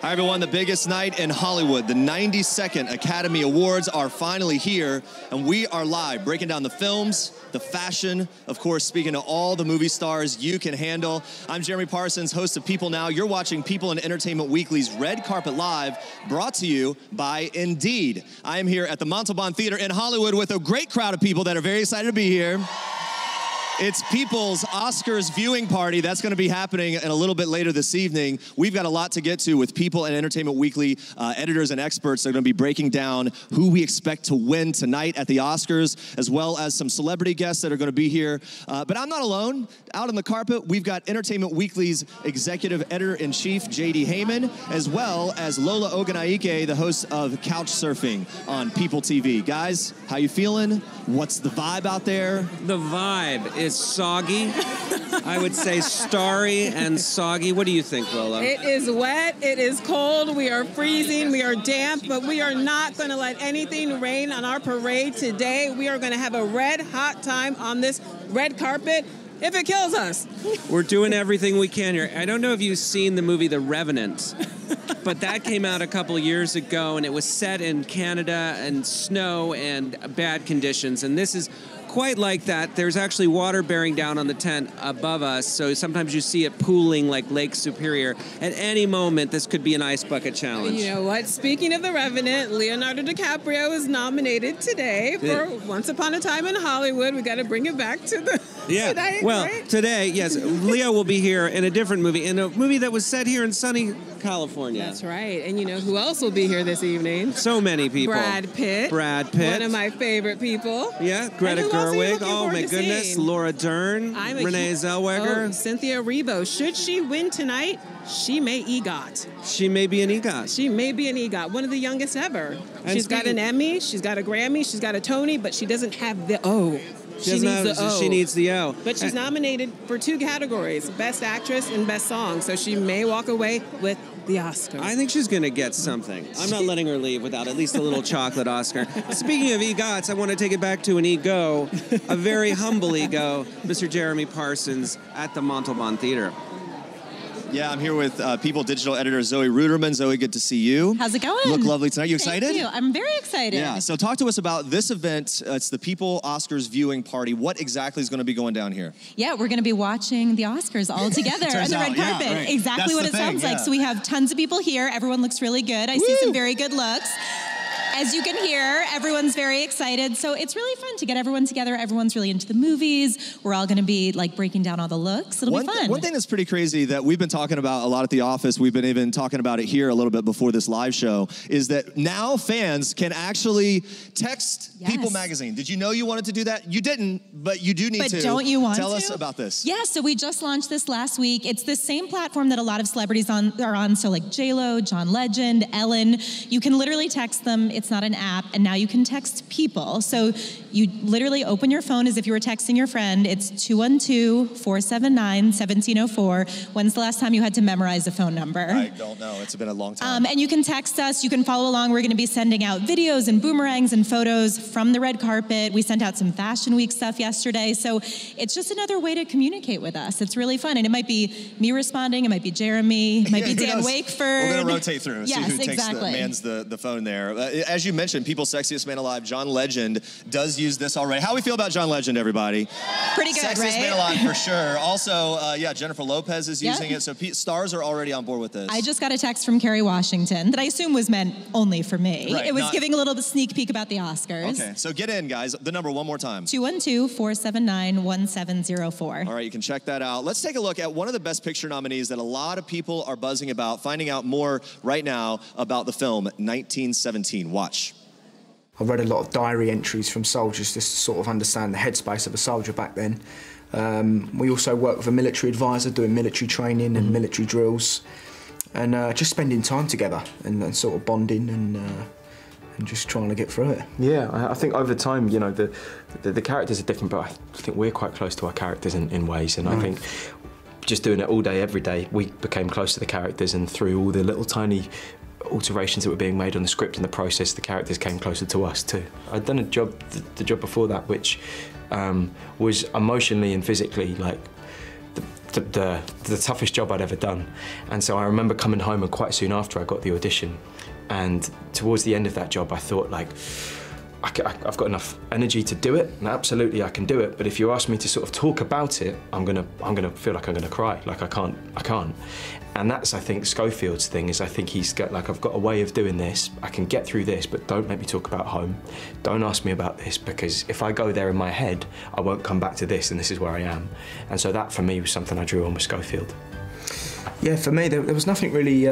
Hi, everyone. The biggest night in Hollywood, the 92nd Academy Awards are finally here, and we are live breaking down the films, the fashion, of course, speaking to all the movie stars you can handle. I'm Jeremy Parsons, host of People Now. You're watching People and Entertainment Weekly's Red Carpet Live, brought to you by Indeed. I am here at the Montalban Theater in Hollywood with a great crowd of people that are very excited to be here. It's People's Oscars viewing party. That's going to be happening in a little bit later this evening. We've got a lot to get to with People and Entertainment Weekly editors and experts that are going to be breaking down who we expect to win tonight at the Oscars, as well as some celebrity guests that are going to be here. But I'm not alone. Out on the carpet, we've got Entertainment Weekly's executive editor-in-chief, J.D. Heyman, as well as Lola Ogunnaike, the host of Couch Surfing on PeopleTV. Guys, how you feeling? What's the vibe out there? The vibe is soggy. I would say starry and soggy. What do you think, Lola? It is wet, it is cold, we are freezing, we are damp, but we are not going to let anything rain on our parade today. We are going to have a red hot time on this red carpet if it kills us. We're doing everything we can here. I don't know if you've seen the movie The Revenant, but that came out a couple of years ago, and it was set in Canada and snow and bad conditions, and this is quite like that. There's actually water bearing down on the tent above us, so sometimes you see it pooling like Lake Superior. At any moment, this could be an ice bucket challenge. You know what? Speaking of The Revenant, Leonardo DiCaprio is nominated today for Once Upon a Time in Hollywood. We got to bring it back to the tonight, well, right? Today, yes, Leo will be here in a different movie, in a movie that was set here in sunny California. That's right. And you know who else will be here this evening? So many people. Brad Pitt. Brad Pitt. One of my favorite people. Yeah, Greta Gerwig. Oh my goodness. Laura Dern. Renee Zellweger. Cynthia Erivo. Should she win tonight, she may EGOT. She may be an EGOT. She may be an EGOT. One of the youngest ever. And she's got an Emmy, she's got a Grammy, she's got a Tony, but she doesn't have the O. She needs the O. But she's nominated for 2 categories, Best Actress and Best Song. So she may walk away with the Oscar. I think she's going to get something. I'm not letting her leave without at least a little chocolate Oscar. Speaking of EGOTs, I want to take it back to an ego, a very humble ego, Mr. Jeremy Parsons at the Montalban Theater. Yeah, I'm here with People Digital editor Zoe Ruderman. Zoe, good to see you. How's it going? You look lovely tonight. You excited? Thank you. I'm very excited. Yeah, so talk to us about this event. It's the People Oscars viewing party. What exactly is going to be going down here? Yeah, we're going to be watching the Oscars all together on the red carpet. Yeah, right. Exactly what it sounds like. So we have tons of people here. Everyone looks really good. I see some very good looks. As you can hear, everyone's very excited. So it's really fun to get everyone together. Everyone's really into the movies. We're all going to be like breaking down all the looks. It'll be fun. One thing that's pretty crazy that we've been talking about a lot at the office, we've been even talking about it here a little bit before this live show, is that now fans can actually text People Magazine. Did you know you wanted to do that? You didn't, but you do need to. But don't you want to? Tell us about this. Yeah, so we just launched this last week. It's the same platform that a lot of celebrities are on. So like J-Lo, John Legend, Ellen. You can literally text them. It's not an app. And now you can text people. So you literally open your phone as if you were texting your friend. It's 212-479-1704. When's the last time you had to memorize a phone number? I don't know. It's been a long time. And you can text us. You can follow along. We're going to be sending out videos and boomerangs and photos from the red carpet. We sent out some Fashion Week stuff yesterday. So it's just another way to communicate with us. It's really fun. And it might be me responding. It might be Jeremy. It might be Dan Wakeford. We're going to rotate through. Yes, see who mans the phone there. As you mentioned, People's Sexiest Man Alive, John Legend, does use this already. How we feel about John Legend, everybody? Pretty good, Sexiest right? Man Alive for sure. Also, Jennifer Lopez is using it, so stars are already on board with this. I just got a text from Kerry Washington that I assume was meant only for me. Right, it was giving a little sneak peek about the Oscars. Okay, so get in, guys. The number one more time. 212-479-1704. All right, you can check that out. Let's take a look at one of the Best Picture nominees that a lot of people are buzzing about, finding out more right now about the film 1917. Watch. I've read a lot of diary entries from soldiers just to sort of understand the headspace of a soldier back then. We also work with a military advisor doing military training and military drills, and just spending time together and sort of bonding and just trying to get through it. Yeah, I think over time, you know, the characters are different, but I think we're quite close to our characters in ways, and I think just doing it all day, every day, we became close to the characters, and through all the little tiny alterations that were being made on the script and the process, the characters came closer to us too. I'd done a job, the job before that, which was emotionally and physically like the toughest job I'd ever done. And so I remember coming home, and quite soon after I got the audition, and towards the end of that job I thought, like, I've got enough energy to do it, and absolutely I can do it, but if you ask me to sort of talk about it, I'm gonna feel like I'm gonna cry, like I can't. And that's, I think, Schofield's thing, is I think he's got, like, I've got a way of doing this, I can get through this, but don't make me talk about home. Don't ask me about this, because if I go there in my head, I won't come back to this, and this is where I am. And so that, for me, was something I drew on with Schofield. Yeah, for me, there was nothing really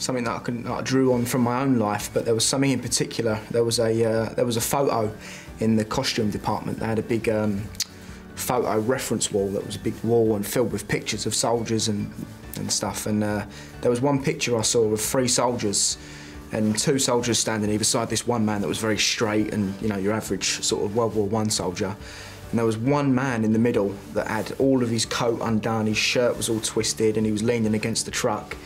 something that I drew on from my own life, but there was something in particular. There was a photo in the costume department. They had a big photo reference wall that was a big wall and filled with pictures of soldiers and stuff. And there was one picture I saw of 3 soldiers and 2 soldiers standing either side this one man that was very straight and, you know, your average sort of World War I soldier. And there was one man in the middle that had all of his coat undone, his shirt was all twisted, and he was leaning against the truck.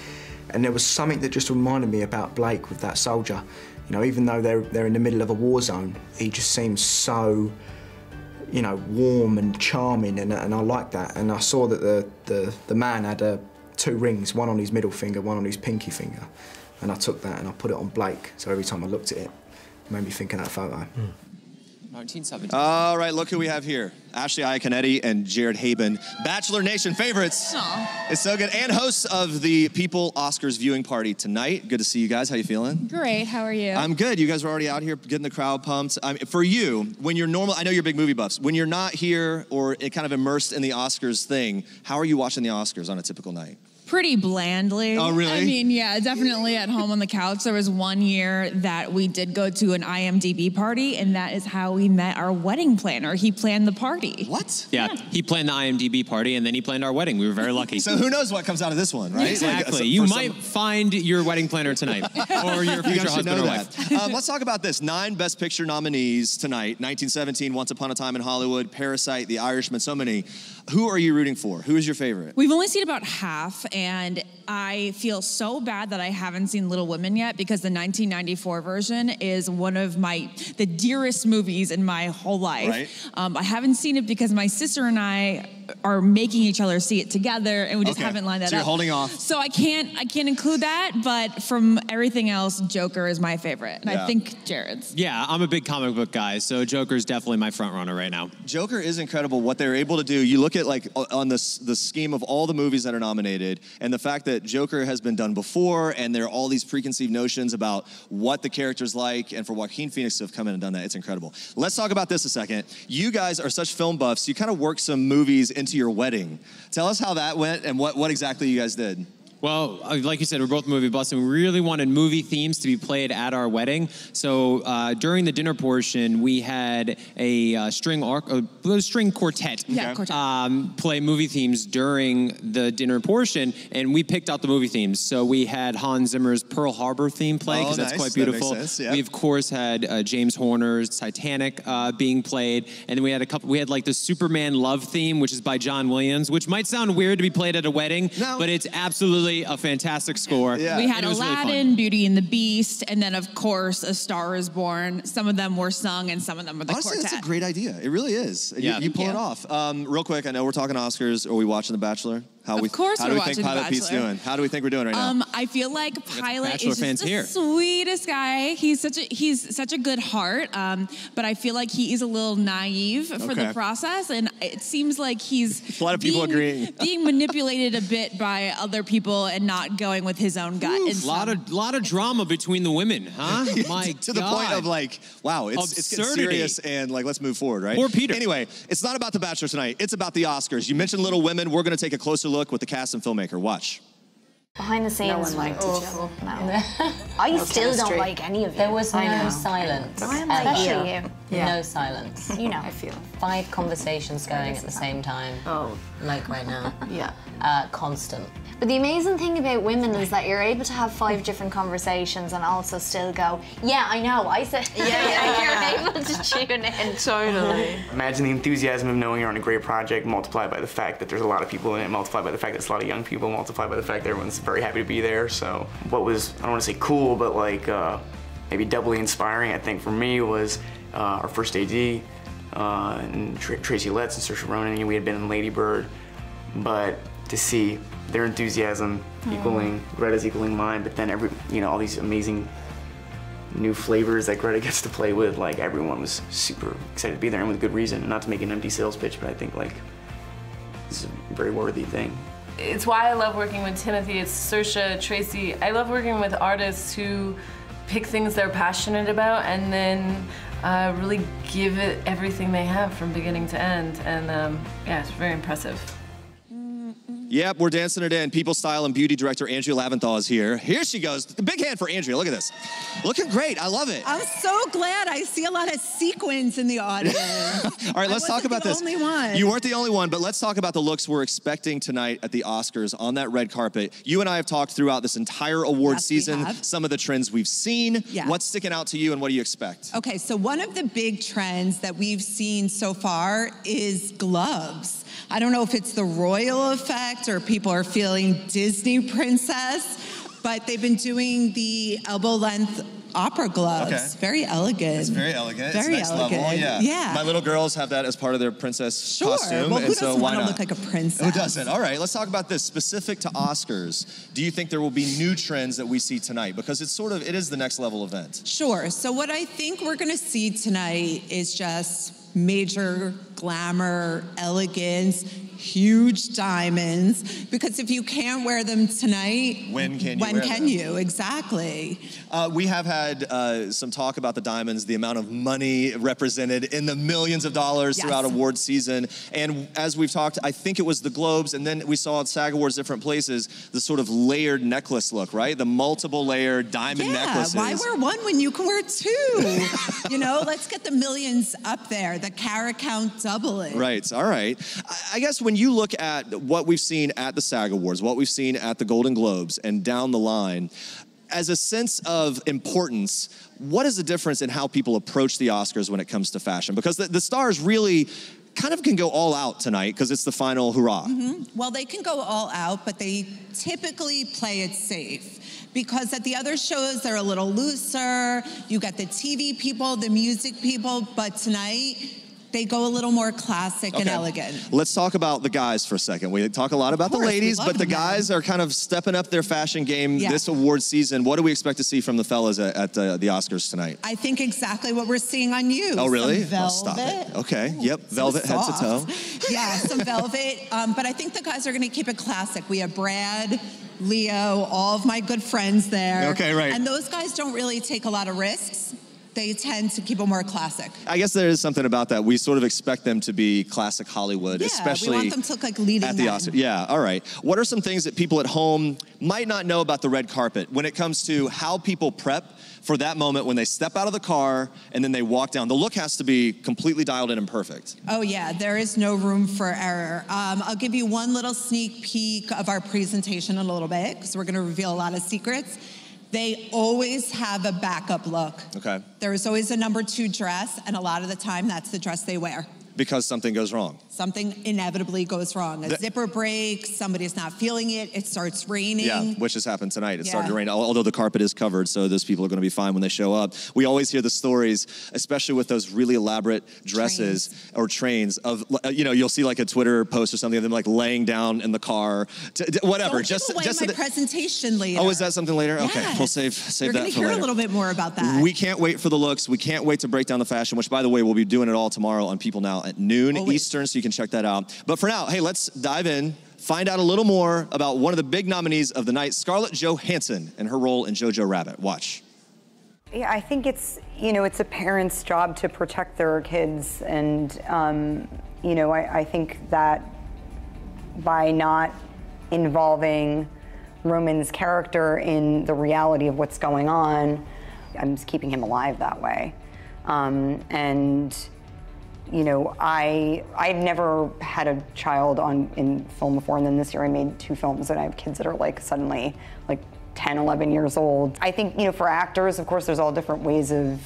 And there was something that just reminded me about Blake with that soldier. You know, even though they're in the middle of a war zone, he just seems so, you know, warm and charming, and I liked that. And I saw that the man had 2 rings, one on his middle finger, one on his pinky finger. And I took that and I put it on Blake. So every time I looked at it, it made me think of that photo. 1917. All right, look who we have here. Ashley Iaconetti and Jared Heyman, Bachelor Nation favorites. Aww. It's so good. And hosts of the People Oscars viewing party tonight. Good to see you guys. How you feeling? Great. How are you? I'm good. You guys were already out here getting the crowd pumped. For you, when you're normal, I know you're big movie buffs. When you're not here or kind of immersed in the Oscars thing, how are you watching the Oscars on a typical night? Pretty blandly. Oh, really? I mean, yeah, definitely at home on the couch. There was one year that we did go to an IMDb party, and that is how we met our wedding planner. He planned the party. What? Yeah, he planned the IMDb party, and then he planned our wedding. We were very lucky. So who knows what comes out of this one, right? Exactly. Like, you might find your wedding planner tonight, or your future husband or wife. Let's talk about this. 9 Best Picture nominees tonight. 1917, Once Upon a Time in Hollywood, Parasite, The Irishman, so many. Who are you rooting for? Who is your favorite? We've only seen about half, and I feel so bad that I haven't seen Little Women yet, because the 1994 version is one of the dearest movies in my whole life. Right. I haven't seen it because my sister and I are making each other see it together, and we just haven't lined that up. So you're holding off. So I can't include that, but from everything else, Joker is my favorite, and I think Jared's. Yeah, I'm a big comic book guy, so Joker's definitely my front runner right now. Joker is incredible what they're able to do. You look at, like, on the scheme of all the movies that are nominated, and the fact that Joker has been done before, and there are all these preconceived notions about what the character's like, and for Joaquin Phoenix to have come in and done that, it's incredible. Let's talk about this a second. You guys are such film buffs, you kind of work some movies into your wedding. Tell us how that went and what exactly you guys did. Well, like you said, we're both movie buffs, and we really wanted movie themes to be played at our wedding. So during the dinner portion, we had a string quartet, play movie themes during the dinner portion, and we picked out the movie themes. So we had Hans Zimmer's Pearl Harbor theme play, because that's quite beautiful. That makes sense, yeah. We of course had James Horner's Titanic being played, and then we had like the Superman Love theme, which is by John Williams, which might sound weird to be played at a wedding, but it's absolutely a fantastic score. Yeah. We had Aladdin, really Beauty and the Beast, and then of course A Star Is Born. Some of them were sung and some of them were the quartet. quartet. That's a great idea. It really is. Yeah. You pull it off. Real quick, I know we're talking Oscars. Are we watching The Bachelor? How do we think Pilot Pete's doing? How do we think we're doing right now? I feel like Pilot is just the sweetest guy. He's such a good heart, but I feel like he is a little naive for the process, and it seems like he's a lot of people agreeing. being manipulated a bit by other people and not going with his own gut. A lot of drama between the women, huh? My to the point of like, wow, it's getting serious, and like, let's move forward, right? Poor Peter. Anyway, it's not about The Bachelor tonight. It's about the Oscars. You mentioned Little Women. We're going to take a closer look with the cast and filmmaker. Watch. Behind the scenes, no one liked awful. No. I still don't like any of it. There was no silence. Especially you. No silence. You know. I feel 5 conversations going at the same time. Oh. Like right now. Yeah. Constant. But the amazing thing about women is that you're able to have 5 different conversations and also still go, yeah, I know, I said, you're able to tune in. Totally. Imagine the enthusiasm of knowing you're on a great project, multiplied by the fact that there's a lot of people in it, multiplied by the fact that there's a lot of young people, multiplied by the fact that everyone's very happy to be there. So what was, I don't want to say cool, but like maybe doubly inspiring, I think, for me was our first AD, and Tracy Letts and Saoirse Ronan. We had been in Lady Bird. but to see their enthusiasm equaling, Greta's equaling mine, but then all these amazing new flavors that Greta gets to play with, like everyone was super excited to be there, and with good reason. Not to make an empty sales pitch, but I think like this is a very worthy thing. It's why I love working with Timothy, it's Saoirse, Tracy. I love working with artists who pick things they're passionate about and then really give it everything they have from beginning to end. And yeah, it's very impressive. Yep, we're dancing it in. People Style and Beauty Director Andrea Laventhal is here. Here she goes. Big hand for Andrea. Look at this. Looking great. I love it. I'm so glad I see a lot of sequins in the audience. All right, let's talk about this. I wasn't the only one. You weren't the only one, but let's talk about the looks we're expecting tonight at the Oscars on that red carpet. You and I have talked throughout this entire award season, some of the trends we've seen. Yes. What's sticking out to you and what do you expect? Okay, so one of the big trends that we've seen so far is gloves. I don't know if it's the royal effect or people are feeling Disney princess, but they've been doing the elbow length opera gloves. Okay. Very elegant. It's very elegant. Very it's next elegant. level. Yeah. Yeah. My little girls have that as part of their princess costume. Well, who and so doesn't why want to not? look like a princess? Who doesn't? All right, let's talk about this. Specific to Oscars, do you think there will be new trends that we see tonight? Because it is the next level event. Sure. So what I think we're going to see tonight is just major glamour, elegance, huge diamonds, because if you can't wear them tonight, when can you when wear can them? you? Exactly. We have had some talk about the diamonds, the amount of money represented in the millions of dollars throughout award season. And as we've talked, I think it was the Globes, and then we saw at SAG Awards different places, the sort of layered necklace look, right? The multiple layered diamond necklaces. Why wear one when you can wear two? You know, let's get the millions up there, the carat count doubling. Right, all right. I guess when you look at what we've seen at the SAG Awards, what we've seen at the Golden Globes, and down the line, as a sense of importance, what is the difference in how people approach the Oscars when it comes to fashion? Because the stars really kind of can go all out tonight because it's the final hurrah. Mm-hmm. Well, they can go all out, but they typically play it safe. Because at the other shows, they're a little looser. You got the TV people, the music people, but tonight, they go a little more classic and elegant. Let's talk about the guys for a second. We talk a lot about the ladies, but the guys are kind of stepping up their fashion game this award season. What do we expect to see from the fellas at the Oscars tonight? I think exactly what we're seeing on you. Oh, really? Some velvet. Stop it. Okay, yep, velvet head to toe. Yeah, some velvet. But I think the guys are gonna keep it classic. We have Brad, Leo, all of my good friends there. Okay, right. And those guys don't really take a lot of risks. They tend to keep it more classic. I guess there is something about that. We sort of expect them to be classic Hollywood, especially we want them to look like leading at the men. Oscars. Yeah, all right. What are some things that people at home might not know about the red carpet when it comes to how people prep for that moment when they step out of the car and then they walk down? The look has to be completely dialed in and perfect. Oh yeah, there is no room for error. I'll give you one little sneak peek of our presentation in a little bit because we're gonna reveal a lot of secrets. They always have a backup look. Okay. There is always a number 2 dress, and a lot of the time, that's the dress they wear. Because something goes wrong. Something inevitably goes wrong. A zipper breaks, somebody's not feeling it, it starts raining. Yeah, which has happened tonight. It started to rain, although the carpet is covered, so those people are going to be fine when they show up. We always hear the stories, especially with those really elaborate dresses or trains of, you know, you'll see like a Twitter post or something of them like laying down in the car, whatever. Don't give away my presentation later. Oh, is that something later? Yes. Okay, we'll save You're that gonna for hear later. a little bit more about that. We can't wait for the looks. We can't wait to break down the fashion, which, by the way, we'll be doing it all tomorrow on People Now at noon Eastern, so you can check that out. But for now, hey, let's dive in, find out a little more about one of the big nominees of the night, Scarlett Johansson, and her role in Jojo Rabbit. Watch. Yeah, I think it's, you know, it's a parent's job to protect their kids. And, you know, I think that by not involving Roman's character in the reality of what's going on, I'm just keeping him alive that way. And, you know, I've never had a child in film before, and then this year I made 2 films, and I have kids that are like suddenly like 10, 11 years old. I think, you know, for actors, of course, there's all different ways of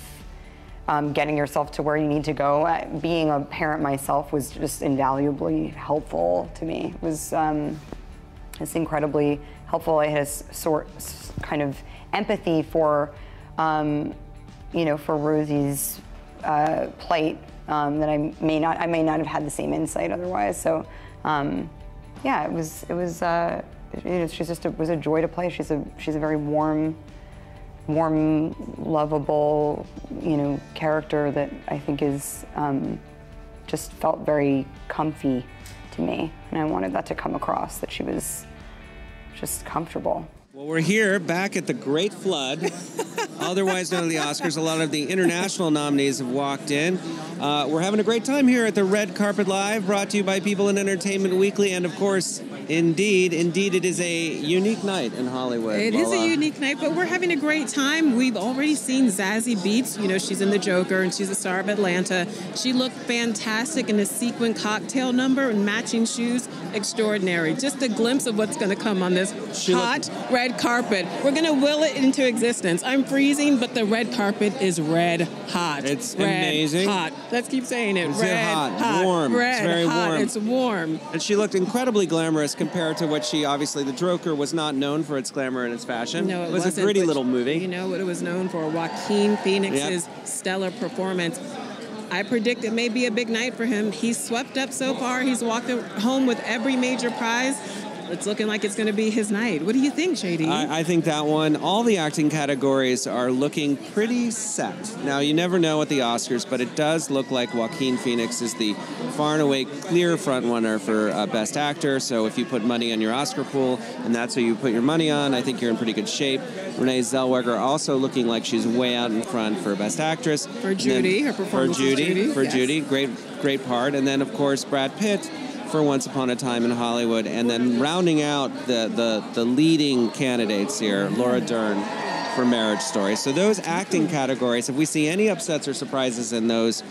getting yourself to where you need to go. Being a parent myself was just invaluably helpful to me. It was it's incredibly helpful. I had a kind of empathy for, you know, for Rosie's plight that I may not have had the same insight otherwise. So yeah, it was she's just was a joy to play. She's a very warm, lovable, character that I think is just felt very comfy to me, and I wanted that to come across, that she was just comfortable. Well, we're here back at the Great Flood, otherwise known as the Oscars. A lot of the international nominees have walked in. We're having a great time here at the Red Carpet Live, brought to you by People in Entertainment Weekly, and of course, indeed, it is a unique night in Hollywood. It is a unique night, but we're having a great time. We've already seen Zazie Beetz. She's in The Joker, and she's the star of Atlanta. She looked fantastic in a sequin cocktail number and matching shoes. Extraordinary. Just a glimpse of what's going to come on this hot red carpet. We're going to will it into existence. I'm freezing, but the red carpet is red hot. It's red amazing. Hot. Let's keep saying it. It's red hot, warm. Red It's very hot. warm. It's warm. And she looked incredibly glamorous compared to what obviously, The Joker was not known for its glamour and its fashion. No, it was wasn't, a gritty but little movie. You know what it was known for? Joaquin Phoenix's stellar performance. I predict it may be a big night for him. He's swept up so far. He's walked home with every major prize. It's looking like it's going to be his night. What do you think, JD? I think that one, all the acting categories are looking pretty set. Now, you never know at the Oscars, but it does look like Joaquin Phoenix is the far and away clear front runner for Best Actor. So if you put money on your Oscar pool, and that's who you put your money on, I think you're in pretty good shape. Renee Zellweger also looking like she's way out in front for Best Actress. For Judy, her performance for Judy, yes. Judy, great part. And then, of course, Brad Pitt for Once Upon a Time in Hollywood, and then rounding out the leading candidates here, Laura Dern for Marriage Story. So those acting categories, if we see any upsets or surprises in those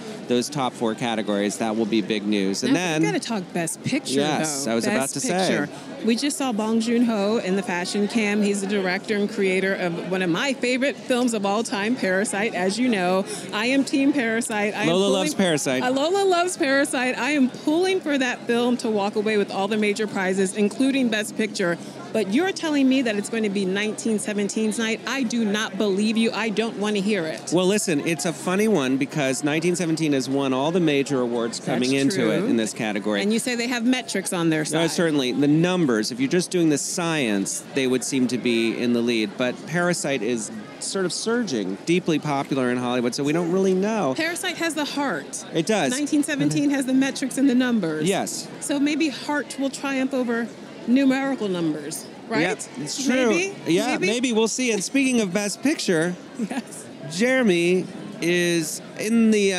top four categories, that will be big news. And then we got to talk Best Picture. Yes, though. I was Best about to Picture. say. We just saw Bong Joon-ho in the Fashion Cam. He's the director and creator of one of my favorite films of all time, Parasite. As you know, I am Team Parasite. Lola loves Parasite. Lola loves Parasite. I am pulling for that film to walk away with all the major prizes, including Best Picture. But you're telling me that it's going to be 1917's night. I do not believe you. I don't want to hear it. Well, listen, it's a funny one because 1917 has won all the major awards coming into it in this category. And you say they have metrics on their side. No, certainly. The numbers, if you're just doing the science, they would seem to be in the lead. But Parasite is sort of surging, deeply popular in Hollywood, so we don't really know. Parasite has the heart. It does. 1917 has the metrics and the numbers. Yes. So maybe heart will triumph over numerical numbers, right? Yeah, it's true. Maybe? Yeah, maybe we'll see. And speaking of Best Picture, yes. Jeremy is in the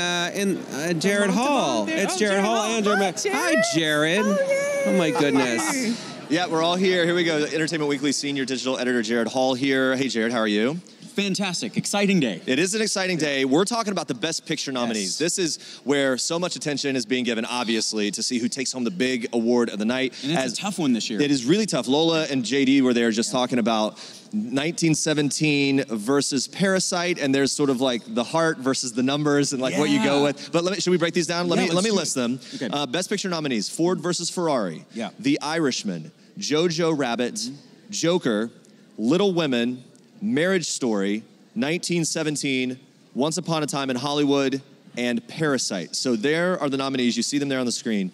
Jared Hall. It's Jared Hall and Jeremy. Hi, Jared. Oh my goodness. Yeah, we're all here. Here we go. Entertainment Weekly Senior Digital Editor Jared Hall here. Hey, Jared, how are you? Fantastic. Exciting day. It is an exciting day. We're talking about the Best Picture nominees. Yes. This is where so much attention is being given, obviously, to see who takes home the big award of the night. And it's a tough one this year. It is really tough. Lola and JD were there just talking about 1917 versus Parasite, and there's sort of like the heart versus the numbers and like what you go with. But should we break these down? Let me list them. Okay. Best Picture nominees: Ford versus Ferrari, The Irishman, Jojo Rabbit, Joker, Little Women, Marriage Story, 1917, Once Upon a Time in Hollywood, and Parasite. So there are the nominees. You see them there on the screen.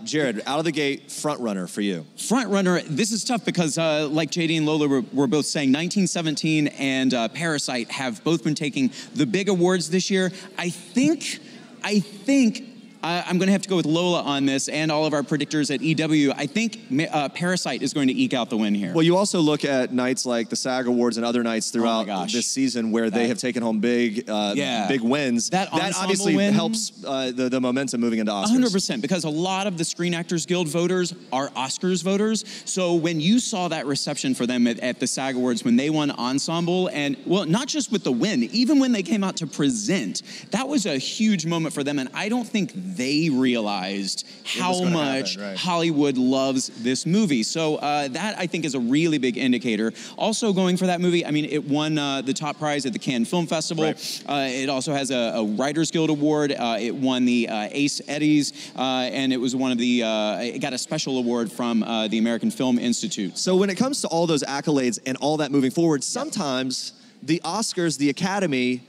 Jared, out of the gate, front runner for you. Front runner. This is tough because, like JD and Lola were both saying, 1917 and Parasite have both been taking the big awards this year. I think I'm going to have to go with Lola on this and all of our predictors at EW. I think Parasite is going to eke out the win here. Well, you also look at nights like the SAG Awards and other nights throughout this season where they have taken home big wins. That obviously win helps the momentum moving into Oscars. 100%, because a lot of the Screen Actors Guild voters are Oscars voters. So when you saw that reception for them at the SAG Awards when they won Ensemble, and well, not just with the win, even when they came out to present, that was a huge moment for them. And I don't think they realized how much Hollywood loves this movie. So that, I think, is a really big indicator. Also going for that movie, I mean, it won the top prize at the Cannes Film Festival. It also has a Writers Guild Award. It won the Ace Eddies, and it was one of the, it got a special award from the American Film Institute. So when it comes to all those accolades and all that moving forward, sometimes the Oscars, the Academy,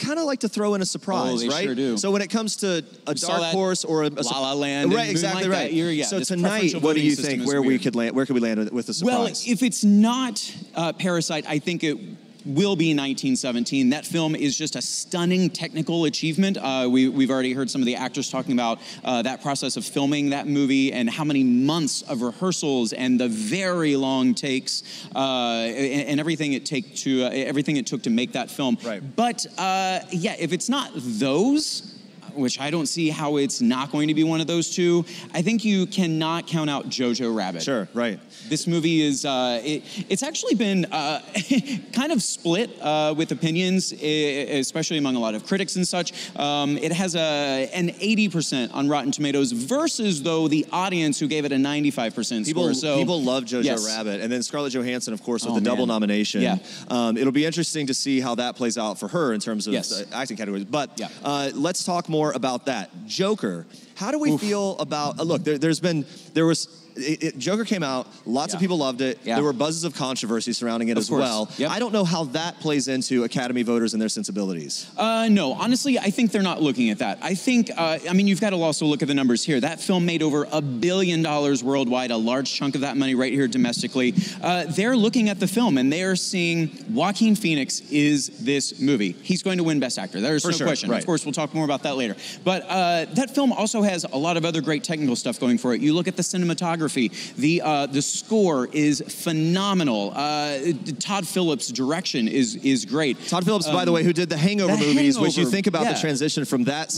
kind of like to throw in a surprise, they right? Sure do. So when it comes to a dark horse or a La La Land, right, exactly like right. That, so tonight, what do you think? Where could we land with a surprise? Well, if it's not Parasite, I think it will be 1917. That film is just a stunning technical achievement. We've already heard some of the actors talking about that process of filming that movie and how many months of rehearsals and the very long takes and everything it took to make that film. Right. But yeah, if it's not those, which I don't see how it's not going to be one of those two, I think you cannot count out Jojo Rabbit. Sure, right. This movie is, it's actually been kind of split with opinions, especially among a lot of critics and such. It has an 80% on Rotten Tomatoes versus, though, the audience who gave it a 95% score. So people love Jojo Rabbit. And then Scarlett Johansson, of course, with the double nomination. Yeah. It'll be interesting to see how that plays out for her in terms of acting categories. But let's talk more about that. Joker. How do we feel about, look, Joker came out, lots of people loved it. There were buzzes of controversy surrounding it as well. I don't know how that plays into Academy voters and their sensibilities. No, honestly, I think they're not looking at that. I think, I mean, you've got to also look at the numbers here. That film made over $1 billion worldwide, a large chunk of that money right here domestically. They're looking at the film and they are seeing Joaquin Phoenix is this movie. He's going to win Best Actor. There's no question. Of course, we'll talk more about that later. But that film also has a lot of other great technical stuff going for it. You look at the cinematography. The score is phenomenal. Todd Phillips' direction is great. Todd Phillips, by the way, who did the Hangover movies, which you think about the transition from that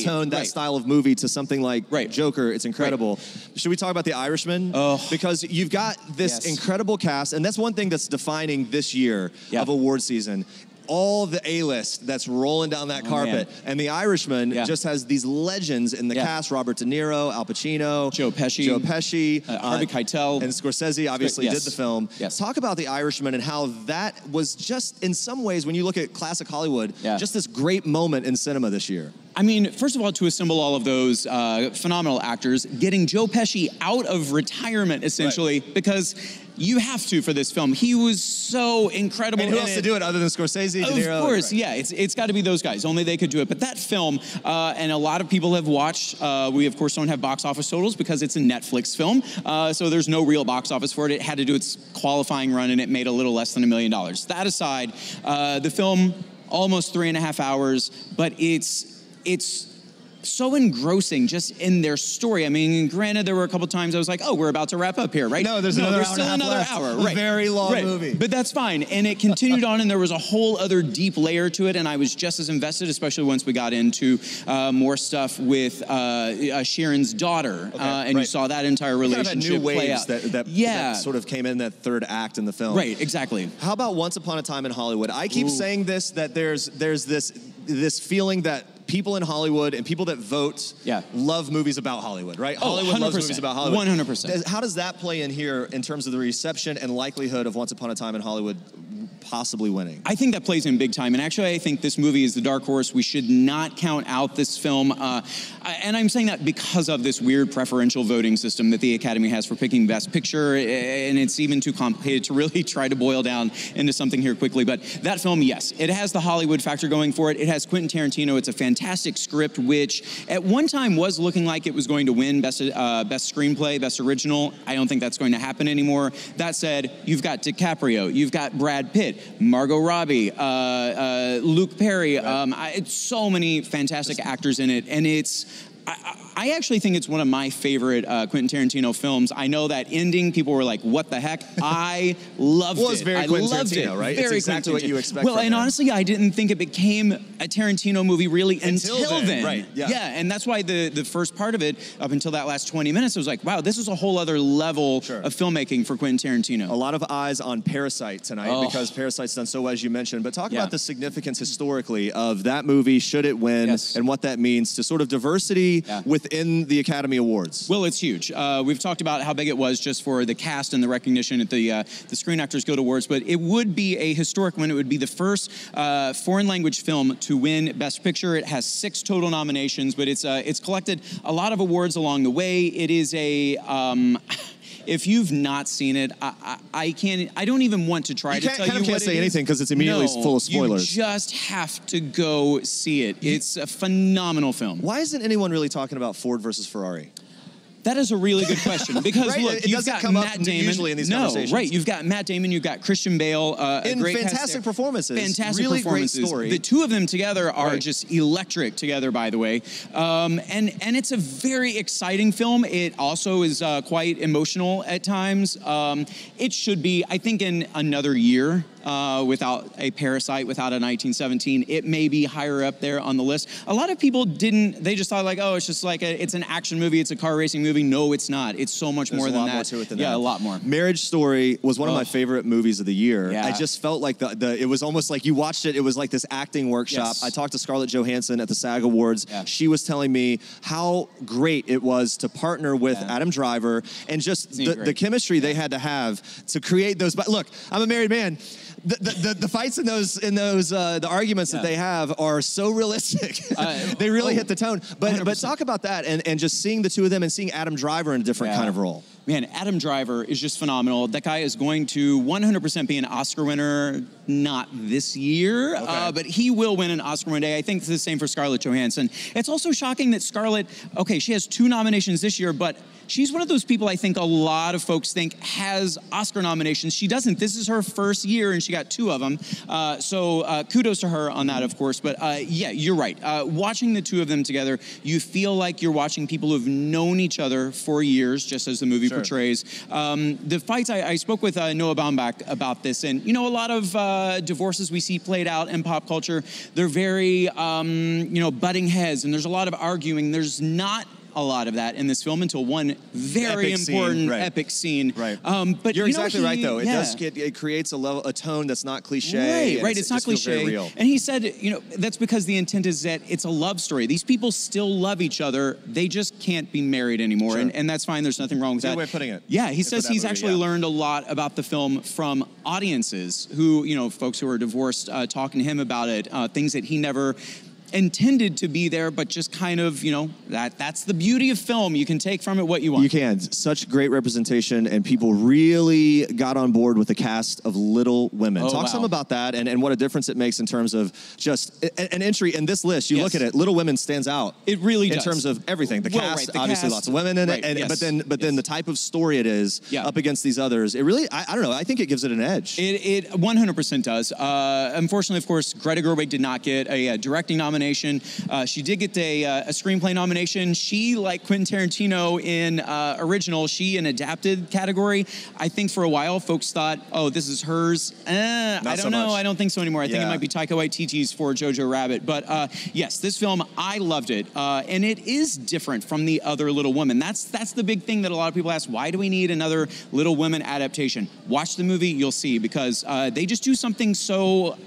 tone, that style of movie to something like Joker, it's incredible. Should we talk about The Irishman? Because you've got this incredible cast, and that's one thing that's defining this year of award season. All the A-list that's rolling down that carpet. And The Irishman just has these legends in the cast. Robert De Niro, Al Pacino, Joe Pesci, Harvey Keitel. And Scorsese obviously did the film. Talk about The Irishman and how that was just, in some ways, when you look at classic Hollywood, just this great moment in cinema this year. I mean, first of all, to assemble all of those phenomenal actors, getting Joe Pesci out of retirement, essentially, because you have to for this film. He was so incredible. And who else to do it other than Scorsese, De Niro? Of course, it's got to be those guys. Only they could do it. But that film, and a lot of people have watched, we of course don't have box office totals because it's a Netflix film, so there's no real box office for it. It had to do its qualifying run, and it made a little less than $1 million. That aside, the film, almost 3.5 hours, but it's so engrossing just in their story. I mean, granted, there were a couple times I was like, oh, we're about to wrap up here, right? No, there's still another hour. Right. Very long movie. But that's fine. And it continued on, and there was a whole other deep layer to it, and I was just as invested, especially once we got into more stuff with Sharon's daughter, and you saw that entire relationship new play waves out. that sort of came in that third act in the film. Right, exactly. How about Once Upon a Time in Hollywood? I keep saying this, that there's this feeling that people in Hollywood and people that vote love movies about Hollywood, right? Hollywood loves movies about Hollywood. 100%. How does that play in here in terms of the reception and likelihood of Once Upon a Time in Hollywood possibly winning? I think that plays in big time, and actually I think this movie is the dark horse. We should not count out this film, and I'm saying that because of this weird preferential voting system that the Academy has for picking Best Picture, and it's even too complicated to really try to boil down into something here quickly. But that film, yes, it has the Hollywood factor going for it. It has Quentin Tarantino. It's a fantastic script, which at one time was looking like it was going to win Best Screenplay, Best Original. I don't think that's going to happen anymore. That said, you've got DiCaprio, you've got Brad Pitt, Margot Robbie, Luke Perry. It's so many fantastic actors in it, and I actually think it's one of my favorite Quentin Tarantino films. I know that ending, people were like, what the heck? I loved it. Well, it's very Quentin Tarantino, right? It's exactly what you expect from him. Honestly, I didn't think it became a Tarantino movie really until then. Right, yeah, and that's why the first part of it, up until that last 20 minutes, I was like, wow, this is a whole other level of filmmaking for Quentin Tarantino. A lot of eyes on Parasite tonight because Parasite's done so well, as you mentioned. But talk about the significance historically of that movie, should it win, and what that means to sort of diversity within the Academy Awards. Well, it's huge. We've talked about how big it was just for the cast and the recognition at the Screen Actors Guild Awards, but it would be a historic win. It would be the first foreign language film to win Best Picture. It has 6 total nominations, but it's collected a lot of awards along the way. It is If you've not seen it, I don't even want to try to tell you what can't say anything because it's immediately full of spoilers. You just have to go see it. It's a phenomenal film. Why isn't anyone really talking about Ford versus Ferrari? That is a really good question because right? look, you've got Matt Damon. Usually in these conversations. Right? You've got Matt Damon. You've got Christian Bale. In great fantastic performances. Fantastic really performances. Great story. The two of them together are just electric together. By the way, and it's a very exciting film. It also is quite emotional at times. It should be, I think, in another year. Without a Parasite, without a 1917, it may be higher up there on the list. A lot of people didn't, they just thought like, oh, it's just like it's an action movie, it's a car racing movie. No, it's not. It's so much more than that. More to it than that. Yeah, a lot more. Marriage Story was one of my favorite movies of the year. Yeah. I just felt like it was almost like you watched it, it was like this acting workshop. Yes. I talked to Scarlett Johansson at the SAG Awards. Yeah. She was telling me how great it was to partner with Adam Driver and just the chemistry they had to have to create those. But look, I'm a married man. The fights in those the arguments that they have are so realistic. They really hit the tone. But talk about that and just seeing the two of them and seeing Adam Driver in a different kind of role. Man, Adam Driver is just phenomenal. That guy is going to 100% be an Oscar winner, not this year, but he will win an Oscar one day. I think it's the same for Scarlett Johansson. It's also shocking that Scarlett, she has 2 nominations this year, but she's one of those people I think a lot of folks think has Oscar nominations. She doesn't. This is her first year, and she got 2 of them. So kudos to her on that, of course. But yeah, you're right. Watching the two of them together, you feel like you're watching people who've known each other for years, just as the movie portrays. The fights, I spoke with Noah Baumbach about this, and a lot of divorces we see played out in pop culture, they're very, butting heads, and there's a lot of arguing. There's not a lot of that in this film until one very important epic scene. Right. But you're exactly right, though. It creates a tone that's not cliche. Right. It's not cliche. Real. And he said, that's because the intent is that it's a love story. These people still love each other. They just can't be married anymore, and that's fine. There's nothing wrong with that. Good way of putting it. Yeah, he says he's actually learned a lot about the film from audiences who, folks who are divorced, talking to him about it, things that he never intended to be there, but just kind of, that's the beauty of film. You can take from it what you want. You can. Such great representation, and people really got on board with the cast of Little Women. Talk some about that and what a difference it makes in terms of just an entry in this list. You look at it, Little Women stands out. It really does. In terms of everything. The cast, obviously lots of women in it, but then the type of story it is up against these others, it really, I don't know, I think it gives it an edge. It 100% does. Unfortunately, of course, Greta Gerwig did not get a directing nomination. She did get a screenplay nomination. She, like Quentin Tarantino in original, she in adapted category. I think for a while, folks thought, oh, this is hers. I don't know. I don't think so anymore. I think it might be Taika Waititi's for Jojo Rabbit. But yes, this film, I loved it. And it is different from the other Little Women. That's the big thing that a lot of people ask, why do we need another Little Women adaptation? Watch the movie, you'll see, because they just do something so...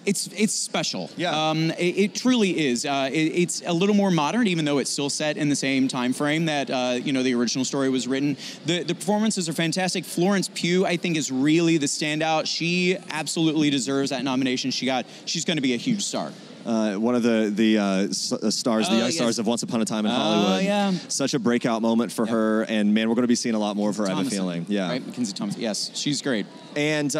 It's special. Yeah. It truly is. It's a little more modern, even though it's still set in the same time frame that the original story was written. The performances are fantastic. Florence Pugh, I think, is really the standout. She absolutely deserves that nomination she got. She's going to be a huge star. One of the stars, the young stars of Once Upon a Time in Hollywood. Yeah. Such a breakout moment for her, and man, we're going to be seeing a lot more of her, I have a feeling. Yeah. Right, Mackenzie Thomason. Yes, she's great. And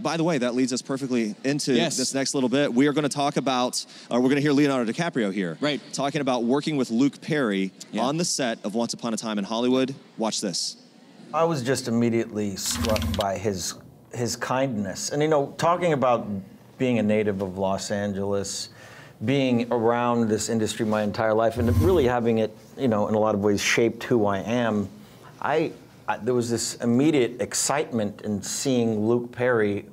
by the way, that leads us perfectly into this next little bit. We are going to talk about, or we're going to hear Leonardo DiCaprio here. Right. Talking about working with Luke Perry on the set of Once Upon a Time in Hollywood. Watch this. I was just immediately struck by his kindness. And, talking about being a native of Los Angeles, being around this industry my entire life, and really having it, in a lot of ways shaped who I am, there was this immediate excitement in seeing Luke Perry,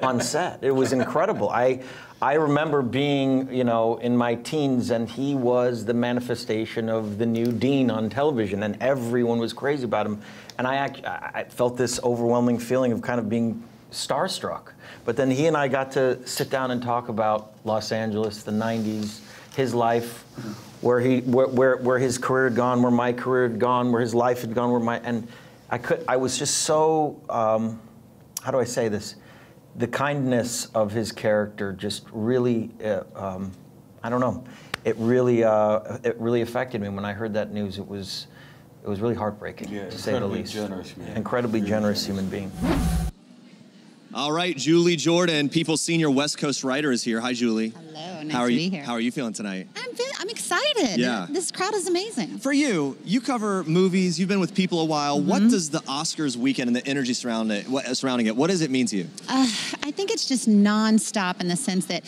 on set. It was incredible. I remember being, in my teens, and he was the manifestation of the new Dean on television, and everyone was crazy about him. And I felt this overwhelming feeling of kind of being starstruck. But then he and I got to sit down and talk about Los Angeles, the 90s, his life, where his career had gone, where my career had gone, where his life had gone, and I was just so, how do I say this? The kindness of his character just really, I don't know, it really affected me. When I heard that news, it was was really heartbreaking, to say the least. Generous, man. Incredibly generous human being. All right, Julie Jordan, People's senior West Coast writer, is here. Hi, Julie. Hello, nice to be here. How are you feeling tonight? I'm excited. Yeah. This crowd is amazing. For you cover movies. You've been with People a while. What does the Oscars weekend and the energy surrounding it, what does it mean to you? I think it's just nonstop in the sense that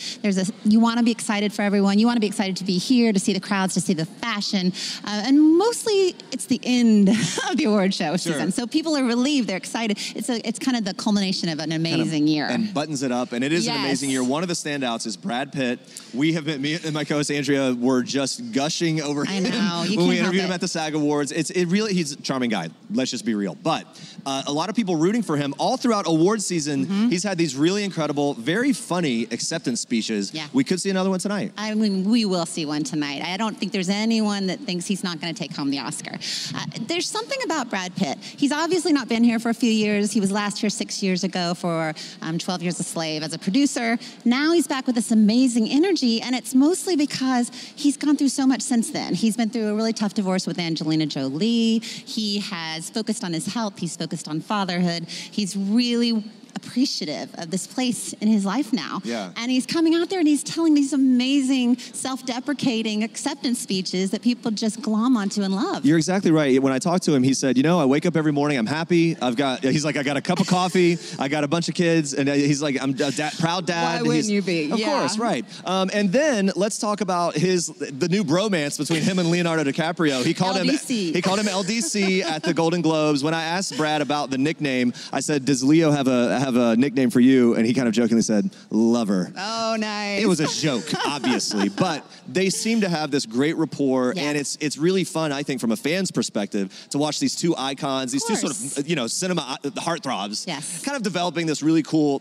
you want to be excited for everyone. You want to be excited to be here, to see the crowds, to see the fashion. And mostly it's the end of the award show season. So people are relieved. They're excited. It's kind of the culmination of an amazing year. And buttons it up. And it is an amazing year. One of the standouts is Brad Pitt. Me and my co-host Andrea were just gushing over him when we interviewed him at the SAG Awards. He's a charming guy. Let's just be real. But a lot of people rooting for him all throughout award season. He's had these really incredible, very funny acceptance speeches. Yeah. We could see another one tonight. I mean, we will see one tonight. I don't think there's anyone that thinks he's not going to take home the Oscar. There's something about Brad Pitt. He's obviously not been here for a few years. He was last here 6 years ago for 12 Years a Slave as a producer. Now he's back with this amazing energy, and it's mostly because he's gone through so much since then. He's been through a really tough divorce with Angelina Jolie. He has focused on his health. He's focused on fatherhood. He's really appreciative of this place in his life now. Yeah. And he's coming out there and he's telling these amazing self-deprecating acceptance speeches that people just glom onto and love. You're exactly right. When I talked to him, he said, I wake up every morning, I'm happy. He's like, I got a cup of coffee, I got a bunch of kids, and he's like, I'm a proud dad. Why wouldn't you be? Of course, right. And then let's talk about the new bromance between him and Leonardo DiCaprio. He called LDC. him LDC at the Golden Globes. When I asked Brad about the nickname, I said, does Leo have a nickname for you? And he kind of jokingly said, Lover. Oh, nice. It was a joke, obviously, but they seem to have this great rapport, and it's really fun, I think, from a fan's perspective, to watch these two icons, these two sort of, cinema heartthrobs, kind of developing this really cool,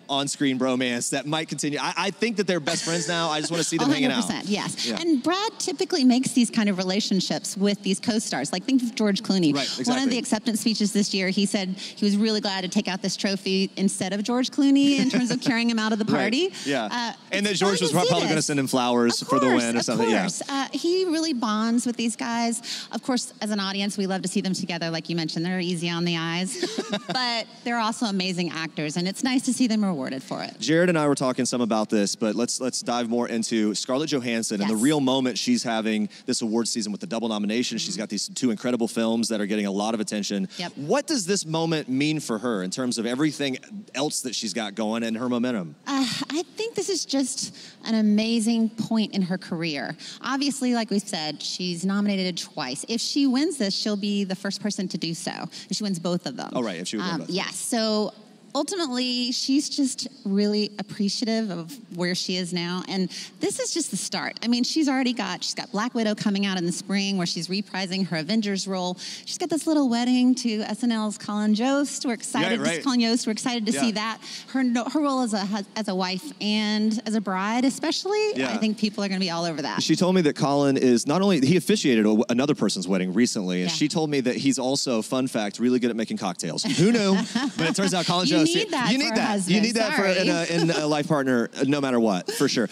on-screen bromance that might continue. I think that they're best friends now. I just want to see them hanging out. 100%, yes. Yeah. And Brad typically makes these kind of relationships with these co-stars. Like, think of George Clooney. Right, exactly. One of the acceptance speeches this year, he said he was really glad to take out this trophy instead of George Clooney in terms of carrying him out of the party. Right. Yeah. And then George was probably going to send him flowers for the win or something. Of course. Yeah. He really bonds with these guys. Of course, as an audience, we love to see them together. Like you mentioned, they're easy on the eyes, but they're also amazing actors, and it's nice to see them rewarded for it. Jared and I were talking some about this, but let's dive more into Scarlett Johansson and the real moment she's having this award season with the double nomination. She's got these two incredible films that are getting a lot of attention. Yep. What does this moment mean for her in terms of everything else that she's got going and her momentum? I think this is just an amazing point in her career. Obviously, like we said, she's nominated twice. If she wins this, she'll be the first person to do so. If she wins both of them. Oh, right, if she wins both. Yes, so ultimately, she's just really appreciative of where she is now. And this is just the start. I mean, she's got Black Widow coming out in the spring where she's reprising her Avengers role. She's got this little wedding to SNL's Colin Jost. We're excited. Yeah, right. Colin Jost. We're excited to see that. Her role as a wife and as a bride, especially. Yeah. I think people are going to be all over that. She told me that Colin is not only, he officiated another person's wedding recently, and she told me that he's also, fun fact, really good at making cocktails. Who knew? But it turns out Colin Jost. You need that. You need that for in a life partner, no matter what, for sure.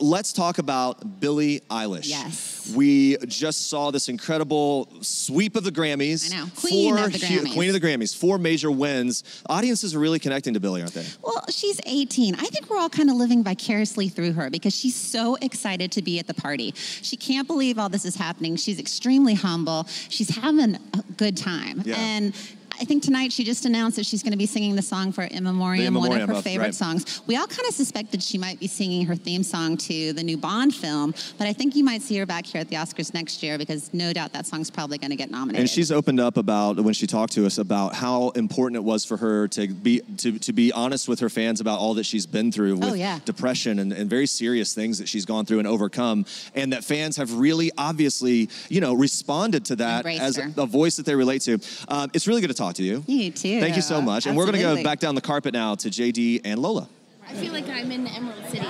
Let's talk about Billie Eilish. Yes. We just saw this incredible sweep of the Grammys. I know. Queen of the Grammys. Queen of the Grammys. 4 major wins. Audiences are really connecting to Billie, aren't they? Well, she's 18. I think we're all kind of living vicariously through her because she's so excited to be at the party. She can't believe all this is happening. She's extremely humble. She's having a good time. Yeah. And I think tonight she just announced that she's going to be singing the song for In Memoriam, one of her favorite songs. We all kind of suspected she might be singing her theme song to the new Bond film, but I think you might see her back here at the Oscars next year because no doubt that song's probably going to get nominated. And she's opened up about, when she talked to us, about how important it was for her to be honest with her fans about all that she's been through with depression and very serious things that she's gone through and overcome, and that fans have really obviously, responded to that as a voice that they relate to. It's really good to talk to you. You too. Thank you so much. And we're going to go back down the carpet now to JD and Lola. I feel like I'm in Emerald City.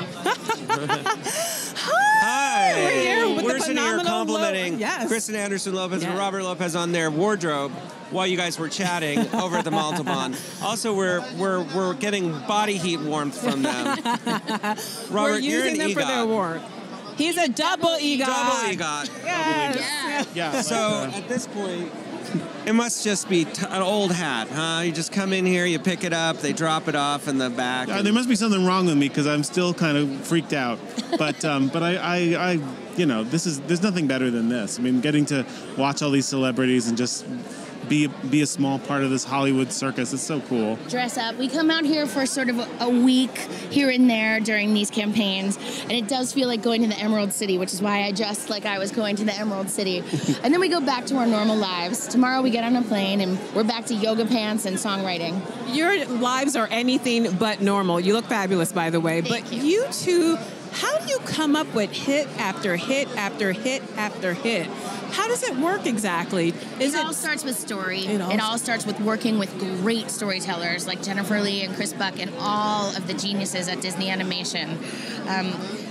Hi. We're here with We're the sitting here complimenting Yes. Kristen Anderson Lopez and Robert Lopez on their wardrobe while you guys were chatting over at the Montalban. Also, we're getting body heat warmth from them. Robert, we're using them for their award. He's a double EGOT. Double EGOT. Yes. Yeah. So at this point, it must just be an old hat, huh? You just come in here, you pick it up, they drop it off in the back. There must be something wrong with me because I'm still kind of freaked out. But I you know, there's nothing better than this. I mean, getting to watch all these celebrities and just be a small part of this Hollywood circus. It's so cool. Dress up. We come out here for sort of a week here and there during these campaigns, and it does feel like going to the Emerald City, which is why I dressed like I was going to the Emerald City. And then we go back to our normal lives. Tomorrow we get on a plane, and we're back to yoga pants and songwriting. Your lives are anything but normal. You look fabulous, by the way. But you two, how do you come up with hit after hit after hit after hit? How does it work exactly? It all starts with story. It all starts with working with great storytellers like Jennifer Lee and Chris Buck and all of the geniuses at Disney Animation.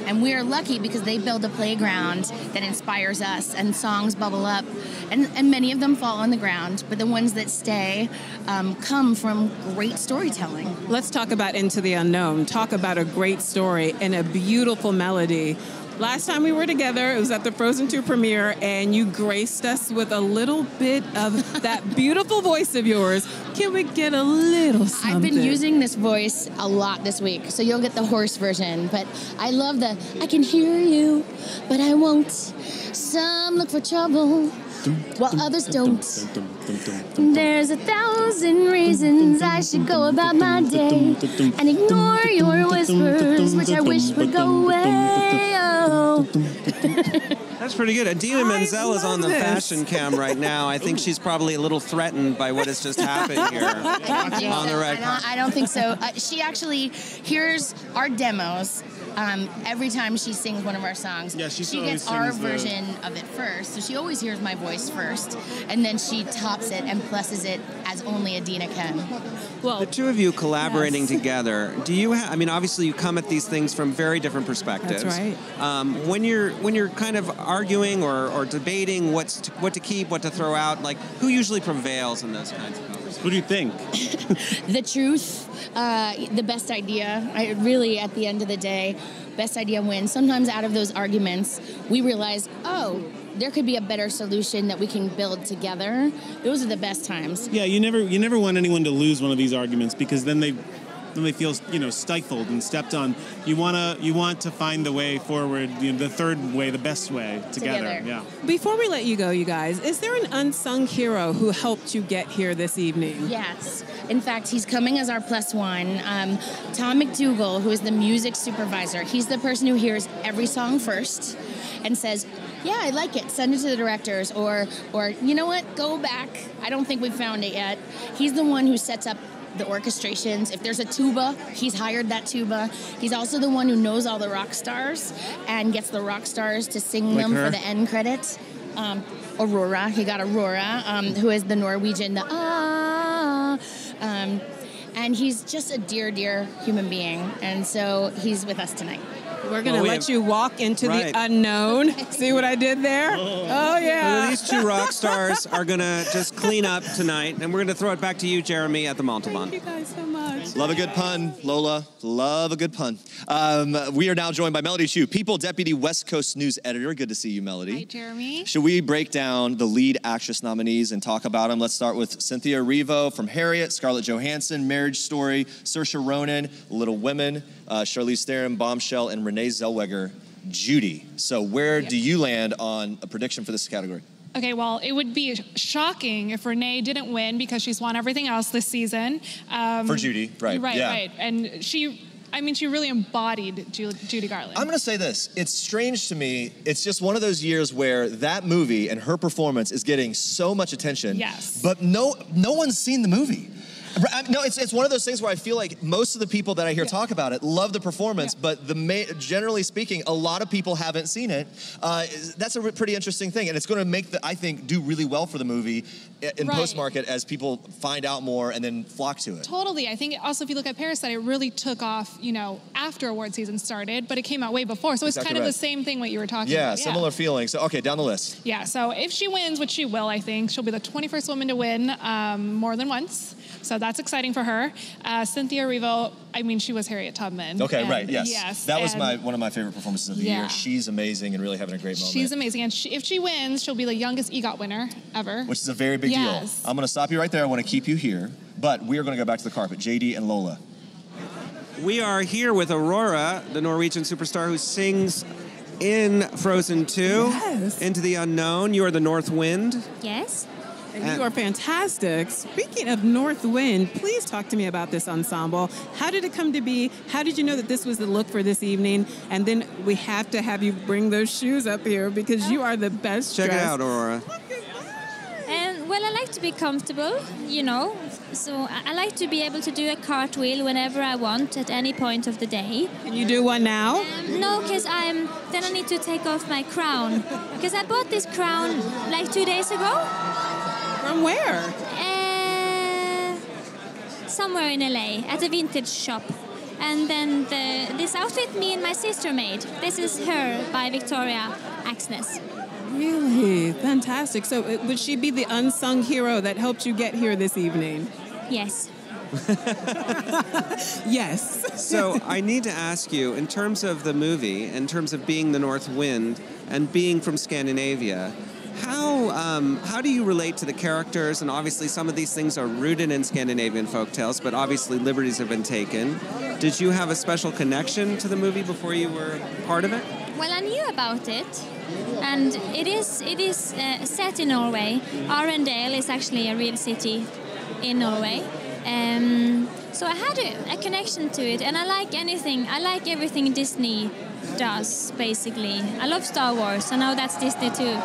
And we are lucky because they build a playground that inspires us, and songs bubble up. And many of them fall on the ground, but the ones that stay come from great storytelling. Let's talk about Into the Unknown. Talk about a great story and a beautiful melody. Last time we were together, it was at the Frozen 2 premiere, and you graced us with a little bit of that beautiful voice of yours. Can we get a little something? I've been using this voice a lot this week, so you'll get the hoarse version. But I love the, I can hear you, but I won't. Some look for trouble, while others don't. There's 1,000 reasons I should go about my day and ignore your whispers, which I wish would go away. Oh. That's pretty good. Adina Menzel is on the fashion cam right now. I think she's probably a little threatened by what has just happened here on the red carpet. I don't think so. She actually hears our demos every time she sings one of our songs. Yeah, she gets our version of it first, so she always hears my voice first, and then she tops it and pluses it as only Adina can. Well, the two of you collaborating together, do you I mean, obviously you come at these things from very different perspectives. That's right. When you're kind of arguing or debating what to keep, what to throw out, like, who usually prevails in those kinds of conversations? Who do you think? The truth, the best idea. Really, at the end of the day, best idea wins. Sometimes out of those arguments, we realize, oh, there could be a better solution that we can build together. Those are the best times. Yeah, you never want anyone to lose one of these arguments, because then they feel, you know, stifled and stepped on. You want to find the way forward, you know, the third way, the best way together. Yeah. Before we let you go, you guys, is there an unsung hero who helped you get here this evening? Yes. In fact, he's coming as our +1. Tom McDougall, who is the music supervisor. He's the person who hears every song first and says, yeah, I like it, send it to the directors, or you know what, go back. I don't think we've found it yet. He's the one who sets up the orchestrations. If there's a tuba, he's hired that tuba. He's also the one who knows all the rock stars and gets the rock stars to sing them for the end credits. Aurora, he got Aurora, who is the Norwegian, and he's just a dear, dear human being. And so he's with us tonight. We're going to let you walk into the unknown. See what I did there? Oh, yeah. So these two rock stars are going to just clean up tonight, and we're going to throw it back to you, Jeremy, at the Montalban. Thank you guys so much. Love a good pun, Lola. Love a good pun. We are now joined by Melody Chu, People Deputy West Coast News Editor. Good to see you, Melody. Hi, Jeremy. Should we break down the lead actress nominees and talk about them? Let's start with Cynthia Erivo from Harriet, Scarlett Johansson, Marriage Story, Saoirse Ronan, Little Women, Charlize Theron, Bombshell, and Renee Zellweger, Judy. So where do you land on a prediction for this category? Okay, well, it would be shocking if Renee didn't win because she's won everything else this season. For Judy, right. Right. And she really embodied Judy Garland. I'm going to say this. It's strange to me. It's just one of those years where that movie and her performance is getting so much attention. Yes. But no one's seen the movie. No, it's one of those things where I feel like most of the people that I hear talk about it love the performance, but generally speaking, a lot of people haven't seen it. That's a pretty interesting thing, and it's going to make I think do really well for the movie in post-market as people find out more and then flock to it. Totally. I think also if you look at Parasite, it really took off, after award season started, but it came out way before. So it's kind of the same thing what you were talking about. Yeah, similar feeling. So, okay, down the list. Yeah, so if she wins, which she will, I think, she'll be the 21st woman to win more than once. So that's exciting for her. Cynthia Erivo, I mean, she was Harriet Tubman. Okay, and right, yes. That was one of my favorite performances of the year. She's amazing and really having a great moment. She's amazing. And if she wins, she'll be the youngest EGOT winner ever. Which is a very big deal. I'm going to stop you right there. I want to keep you here. But we are going to go back to the carpet. JD and Lola. We are here with Aurora, the Norwegian superstar who sings in Frozen 2, Into the Unknown. You are the North Wind. Yes. And you are fantastic. Speaking of North Wind, please talk to me about this ensemble. How did it come to be? How did you know that this was the look for this evening? And then we have to have you bring those shoes up here because you are the best Check dressed. it out, Aurora. Well, I like to be comfortable, you know, so I like to be able to do a cartwheel whenever I want at any point of the day. Can you do one now? No, because then I need to take off my crown, because I bought this crown like 2 days ago. From where? Somewhere in LA, at a vintage shop. And then this outfit me and my sister made. This is her by Victoria Axness. Really? Fantastic. So would she be the unsung hero that helped you get here this evening? Yes. Yes. So I need to ask you, in terms of the movie, in terms of being the North Wind and being from Scandinavia, how do you relate to the characters? And obviously some of these things are rooted in Scandinavian folktales, but obviously liberties have been taken. Did you have a special connection to the movie before you were part of it? Well, I knew about it, and it is set in Norway. Arendal is actually a real city in Norway. So I had a connection to it, and I like everything Disney does, basically. I love Star Wars. I know that's Disney too.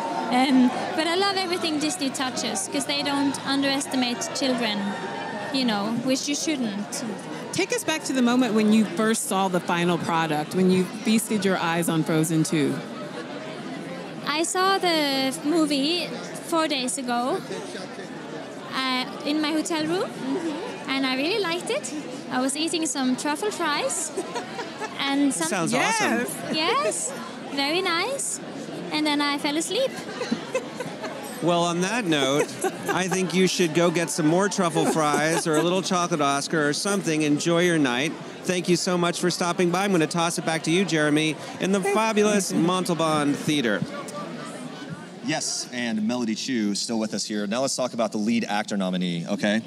But I love everything Disney touches, because they don't underestimate children, you know, which you shouldn't. Take us back to the moment when you first saw the final product, when you feasted your eyes on Frozen 2. I saw the movie 4 days ago in my hotel room, and I really liked it. I was eating some truffle fries. And some Sounds awesome. Yes, very nice. And then I fell asleep. Well, on that note, I think you should go get some more truffle fries or a little chocolate Oscar or something. Enjoy your night. Thank you so much for stopping by. I'm going to toss it back to you, Jeremy, in the fabulous Montalban Theater. Yes, and Melody Chu still with us here. Now let's talk about the lead actor nominee, okay?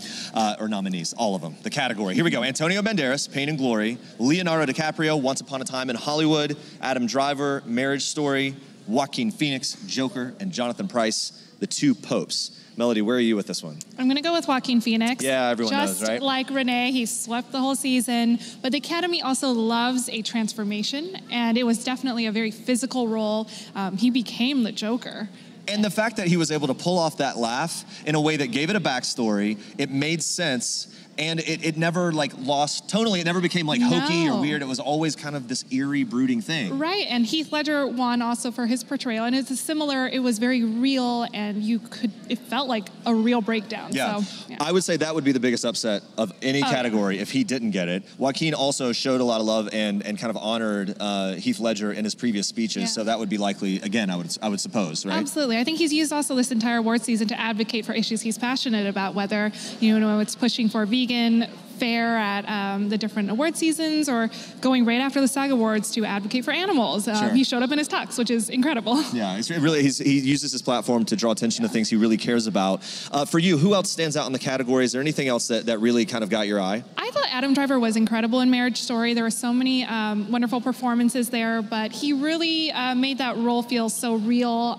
Or nominees, all of them. The category. Here we go. Antonio Banderas, Pain and Glory. Leonardo DiCaprio, Once Upon a Time in Hollywood. Adam Driver, Marriage Story. Joaquin Phoenix, Joker. And Jonathan Pryce, The Two Popes. Melody, where are you with this one? I'm going to go with Joaquin Phoenix. Yeah, everyone knows, right? Just like Renee, he swept the whole season. But the Academy also loves a transformation, and it was definitely a very physical role. He became the Joker. And the fact that he was able to pull off that laugh in a way that gave it a backstory, it made sense, and it never lost tonally. It never became hokey or weird. It was always kind of this eerie, brooding thing. Right, and Heath Ledger won also for his portrayal, and it's similar. It was very real, and it felt like a real breakdown. Yeah. So, yeah. I would say that would be the biggest upset of any category if he didn't get it. Joaquin also showed a lot of love and kind of honored Heath Ledger in his previous speeches, so that would be likely, again, I would suppose, right? Absolutely. I think he's used also this entire award season to advocate for issues he's passionate about, whether, it's pushing for vegan fare at the different award seasons or going right after the SAG Awards to advocate for animals. Sure. He showed up in his tux, which is incredible. Yeah, he uses his platform to draw attention to things he really cares about. For you, who else stands out in the category? Is there anything else that really kind of got your eye? I thought Adam Driver was incredible in Marriage Story. There were so many wonderful performances there, but he really made that role feel so real.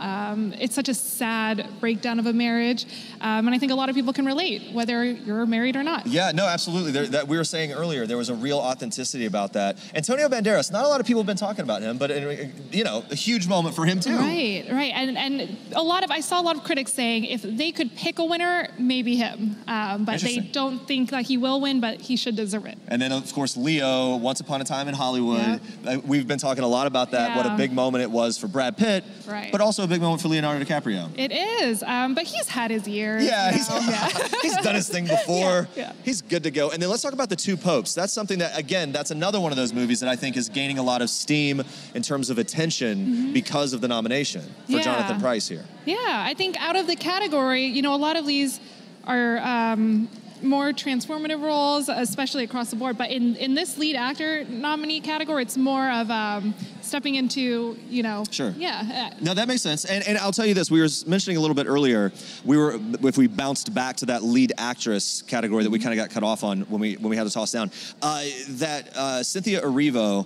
It's such a sad breakdown of a marriage, and I think a lot of people can relate, whether you're married or not. Yeah, no, absolutely. That we were saying earlier, there was a real authenticity about that. Antonio Banderas, not a lot of people have been talking about him, but a huge moment for him too. Right. And I saw a lot of critics saying if they could pick a winner, maybe him. But they don't think that he will win, but he should deserve it. And then of course Leo, Once Upon a Time in Hollywood. Yeah. We've been talking a lot about that. Yeah. What a big moment it was for Brad Pitt, right? But also a big moment for Leonardo DiCaprio. It is, but he's had his years. Yeah, he's done his thing before. Yeah. He's good to go. And then let's talk about The Two Popes. That's something that, again, that's another one of those movies that I think is gaining a lot of steam in terms of attention because of the nomination for Jonathan Pryce here. Yeah, I think out of the category, a lot of these are more transformative roles, especially across the board. But in this lead actor nominee category, it's more of stepping into, you know. Sure. Yeah. No, that makes sense. And I'll tell you this, we were mentioning a little bit earlier, if we bounced back to that lead actress category that we kind of got cut off on when we had to toss down, that Cynthia Erivo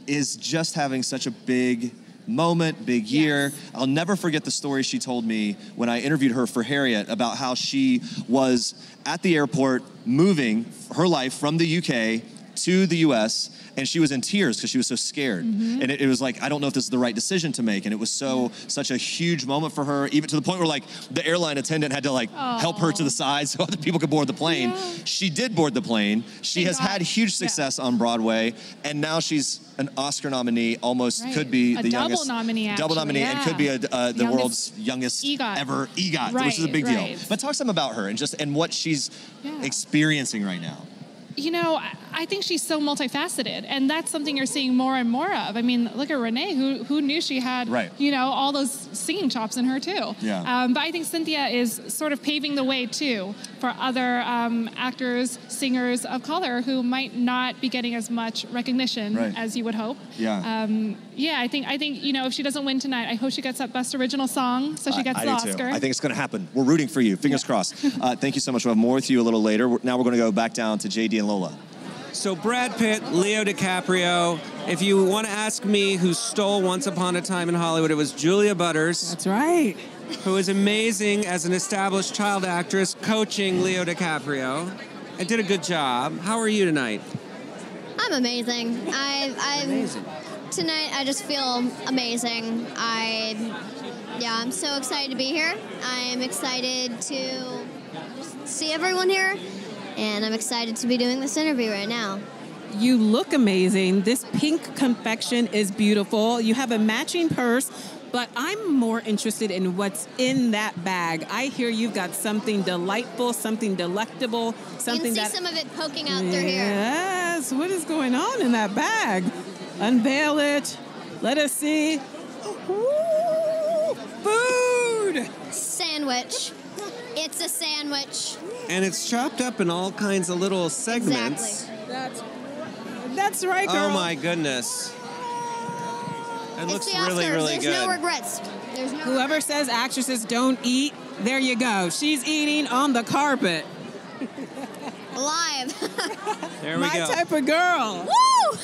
is just having such a big moment, big year. I'll never forget the story she told me when I interviewed her for Harriet about how she was at the airport moving her life from the UK to the US, and she was in tears because she was so scared. And it was like, I don't know if this is the right decision to make. And it was such a huge moment for her, even to the point where like the airline attendant had to like help her to the side so other people could board the plane. She did board the plane. She has had huge success on Broadway, and now she's an Oscar nominee, almost could be the youngest. Double nominee, and could be the world's youngest ever EGOT, which is a big deal. But talk some about her and what she's experiencing right now. You know, I think she's so multifaceted, and that's something you're seeing more and more of. I mean, look at Renee, who knew she had, you know, all those singing chops in her too. But I think Cynthia is sort of paving the way too for other actors, singers of color who might not be getting as much recognition as you would hope. I think you know, if she doesn't win tonight, I hope she gets that Best Original Song, so she gets the Oscar. Too. I think it's going to happen. We're rooting for you. Fingers crossed. Thank you so much. We'll have more with you a little later. Now we're going to go back down to JD and Lola. So Brad Pitt, Leo DiCaprio. If you want to ask me who stole Once Upon a Time in Hollywood, it was Julia Butters. That's right. Who is amazing as an established child actress coaching Leo DiCaprio. I did a good job. How are you tonight? I'm amazing. Amazing. Tonight I just feel amazing. I'm so excited to be here. I'm excited to see everyone here, and I'm excited to be doing this interview right now. You look amazing. This pink confection is beautiful. You have a matching purse, but I'm more interested in what's in that bag. I hear you've got something delightful, something delectable, something you can see some of it poking out through here. Yes, what is going on in that bag? Unveil it. Let us see. Ooh, food! Sandwich. It's a sandwich. And it's chopped up in all kinds of little segments. Exactly. That's right, girl. Oh my goodness. It looks really, really good. There's no regrets. Whoever says actresses don't eat, there you go. She's eating on the carpet. Live. There we go. My type of girl. Woo!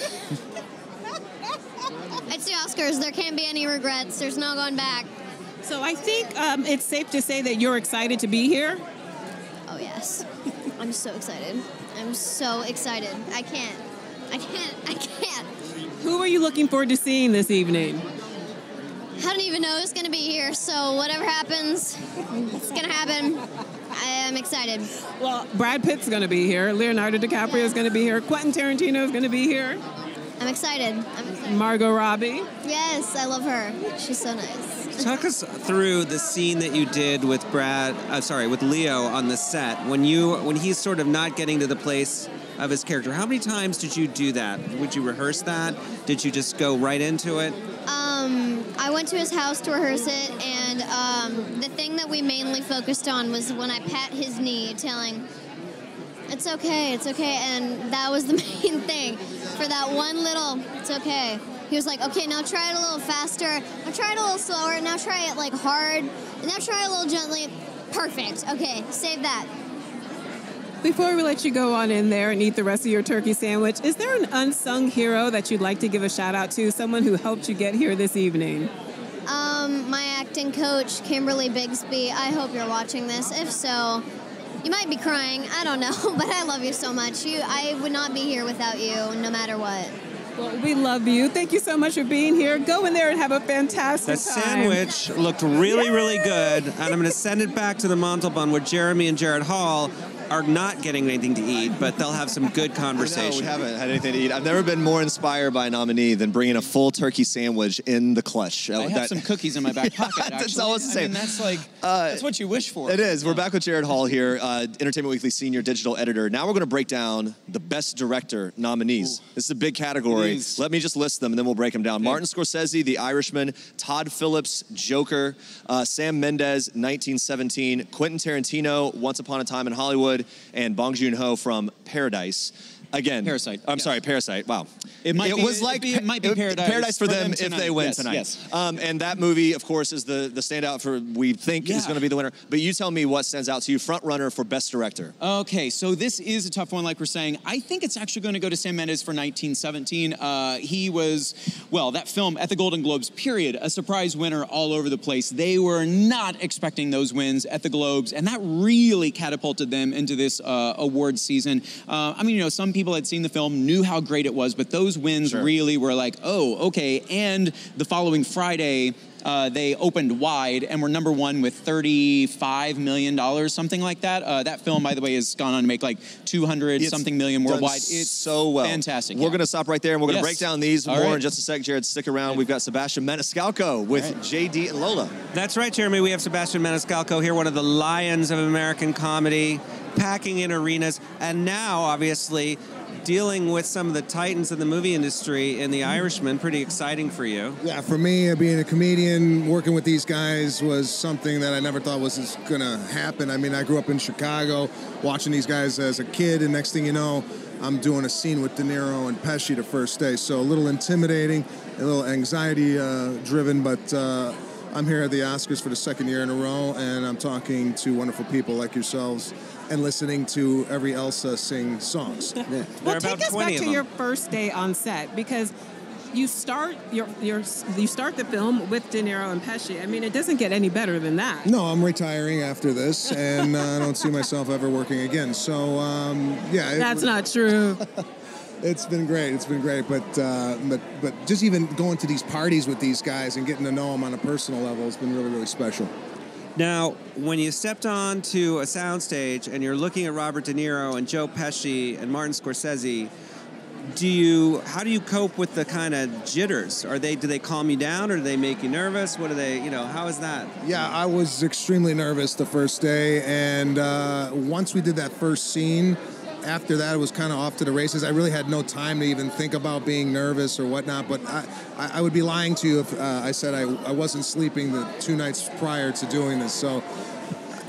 It's the Oscars. There can't be any regrets. There's no going back. So I think it's safe to say that you're excited to be here. Oh, yes. I'm so excited. I'm so excited. I can't. Who are you looking forward to seeing this evening? I don't even know who's going to be here, so whatever happens, it's going to happen. I am excited. Well, Brad Pitt's going to be here. Leonardo DiCaprio is going to be here. Quentin Tarantino is going to be here. I'm excited. Margot Robbie. Yes, I love her. She's so nice. Talk us through the scene that you did with with Leo on the set when he's sort of not getting to the place of his character. How many times did you do that? Would you rehearse that? Did you just go right into it? I went to his house to rehearse it, and the thing that we mainly focused on was when I pat his knee, telling, it's okay, and that was the main thing. For that one little, it's okay. He was like, okay, now try it a little faster, now try it a little slower, now try it like hard, and now try it a little gently. Perfect, okay, save that. Before we let you go on in there and eat the rest of your turkey sandwich, is there an unsung hero that you'd like to give a shout out to, someone who helped you get here this evening? My acting coach, Kimberly Bigsby. I hope you're watching this. If so, you might be crying. I don't know, but I love you so much. I would not be here without you, no matter what. Well, we love you. Thank you so much for being here. Go in there and have a fantastic time. The sandwich looked really, really good, and I'm going to send it back to the Montalban where Jeremy and Jared Hall are not getting anything to eat, but they'll have some good conversation. No, we haven't had anything to eat. I've never been more inspired by a nominee than bringing a full turkey sandwich in the clutch. I have some cookies in my back pocket, actually. That's always the same. I mean, that's like, that's what you wish for. It is. We're back with Jared Hall here, Entertainment Weekly Senior Digital Editor. Now we're going to break down the Best Director nominees. Ooh. This is a big category. Let me just list them, and then we'll break them down. Okay. Martin Scorsese, The Irishman. Todd Phillips, Joker. Sam Mendes, 1917. Quentin Tarantino, Once Upon a Time in Hollywood. Hollywood, and Bong Joon-ho from Paradise. Again, Parasite. I'm sorry, Parasite. Wow. It might be Paradise. Paradise for them if tonight. they win Yes, tonight. yes. And that movie, of course, is the standout for we think is going to be the winner. But you tell me what stands out to you, front runner for Best Director. Okay, so this is a tough one, like we're saying. I think it's actually going to go to Sam Mendes for 1917. He was, well, that film at the Golden Globes, period, a surprise winner all over the place. They were not expecting those wins at the Globes, and that really catapulted them into this award season. I mean, you know, some people had seen the film, knew how great it was, but those wins really were like, oh, okay. And the following Friday, they opened wide and were number one with $35 million, something like that. That film, by the way, has gone on to make like 200-something million worldwide. It's so well. Fantastic. We're going to stop right there, and we're going to break down these more in just a sec. Jared, stick around. We've got Sebastian Maniscalco with JD and Lola. That's right, Jeremy. We have Sebastian Maniscalco here, one of the lions of American comedy, packing in arenas, and now, obviously, dealing with some of the titans of the movie industry in The Irishman. Pretty exciting for you. Yeah, for me, being a comedian, working with these guys was something that I never thought was going to happen. I mean, I grew up in Chicago watching these guys as a kid, and next thing you know, I'm doing a scene with De Niro and Pesci the first day. So a little intimidating, a little anxiety-driven, but I'm here at the Oscars for the second year in a row, and I'm talking to wonderful people like yourselves and listening to every Elsa sing songs. Well, take us back to your first day on set, because you start you start the film with De Niro and Pesci. I mean, it doesn't get any better than that. No, I'm retiring after this, and I don't see myself ever working again. So, yeah. That's not true. It's been great. It's been great, but just even going to these parties with these guys and getting to know them on a personal level has been really, really special. Now, when you stepped on to a soundstage and you're looking at Robert De Niro and Joe Pesci and Martin Scorsese, how do you cope with the kind of jitters? Do they calm you down, or do they make you nervous? What do they, how is that? Yeah, I was extremely nervous the first day, and once we did that first scene, after that, it was kind of off to the races. I really had no time to even think about being nervous or whatnot, but I would be lying to you if I said I wasn't sleeping the 2 nights prior to doing this. So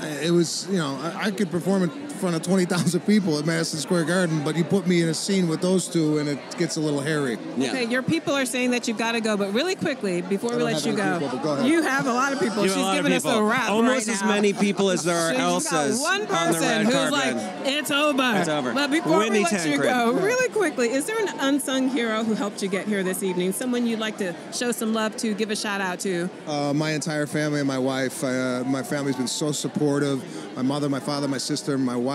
it was, I could perform in front of 20,000 people at Madison Square Garden, but you put me in a scene with those two and it gets a little hairy. Yeah. Okay, your people are saying that you've got to go, but really quickly, before we let you go, you have a lot of people. She's giving us a wrap almost right as now. many people as there are Elsas one on the person red who's carpet. like, it's over. It's over. But before Whitney we let you Tancred. go, really quickly, is there an unsung hero who helped you get here this evening? Someone you'd like to show some love to, give a shout out to? My entire family and my wife. My family's been so supportive. My mother, my father, my sister, my wife.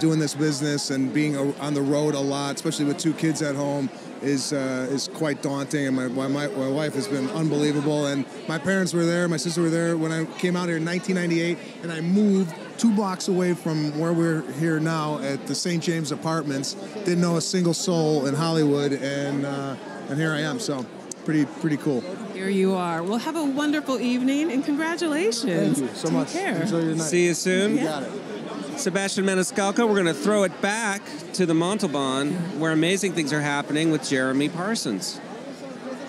Doing this business and being on the road a lot, especially with 2 kids at home, is quite daunting. And my wife has been unbelievable. And my parents were there, my sister were there when I came out here in 1998, and I moved 2 blocks away from where we're here now at the St. James Apartments. Didn't know a single soul in Hollywood, and here I am. So pretty cool. Here you are. Well, have a wonderful evening and congratulations. Thank you so much. Take care. Enjoy your night. See you soon. You got it. Sebastian Maniscalco, we're going to throw it back to the Montalban, where amazing things are happening with Jeremy Parsons.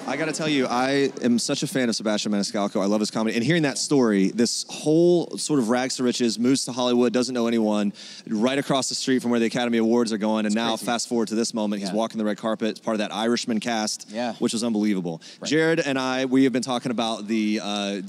I got to tell you, I am such a fan of Sebastian Maniscalco. I love his comedy. And hearing that story, this whole sort of rags to riches, moves to Hollywood, doesn't know anyone, right across the street from where the Academy Awards are going. And now, fast forward to this moment, he's walking the red carpet. It's part of that Irishman cast, which was unbelievable. Right. Jared and I, we have been talking about the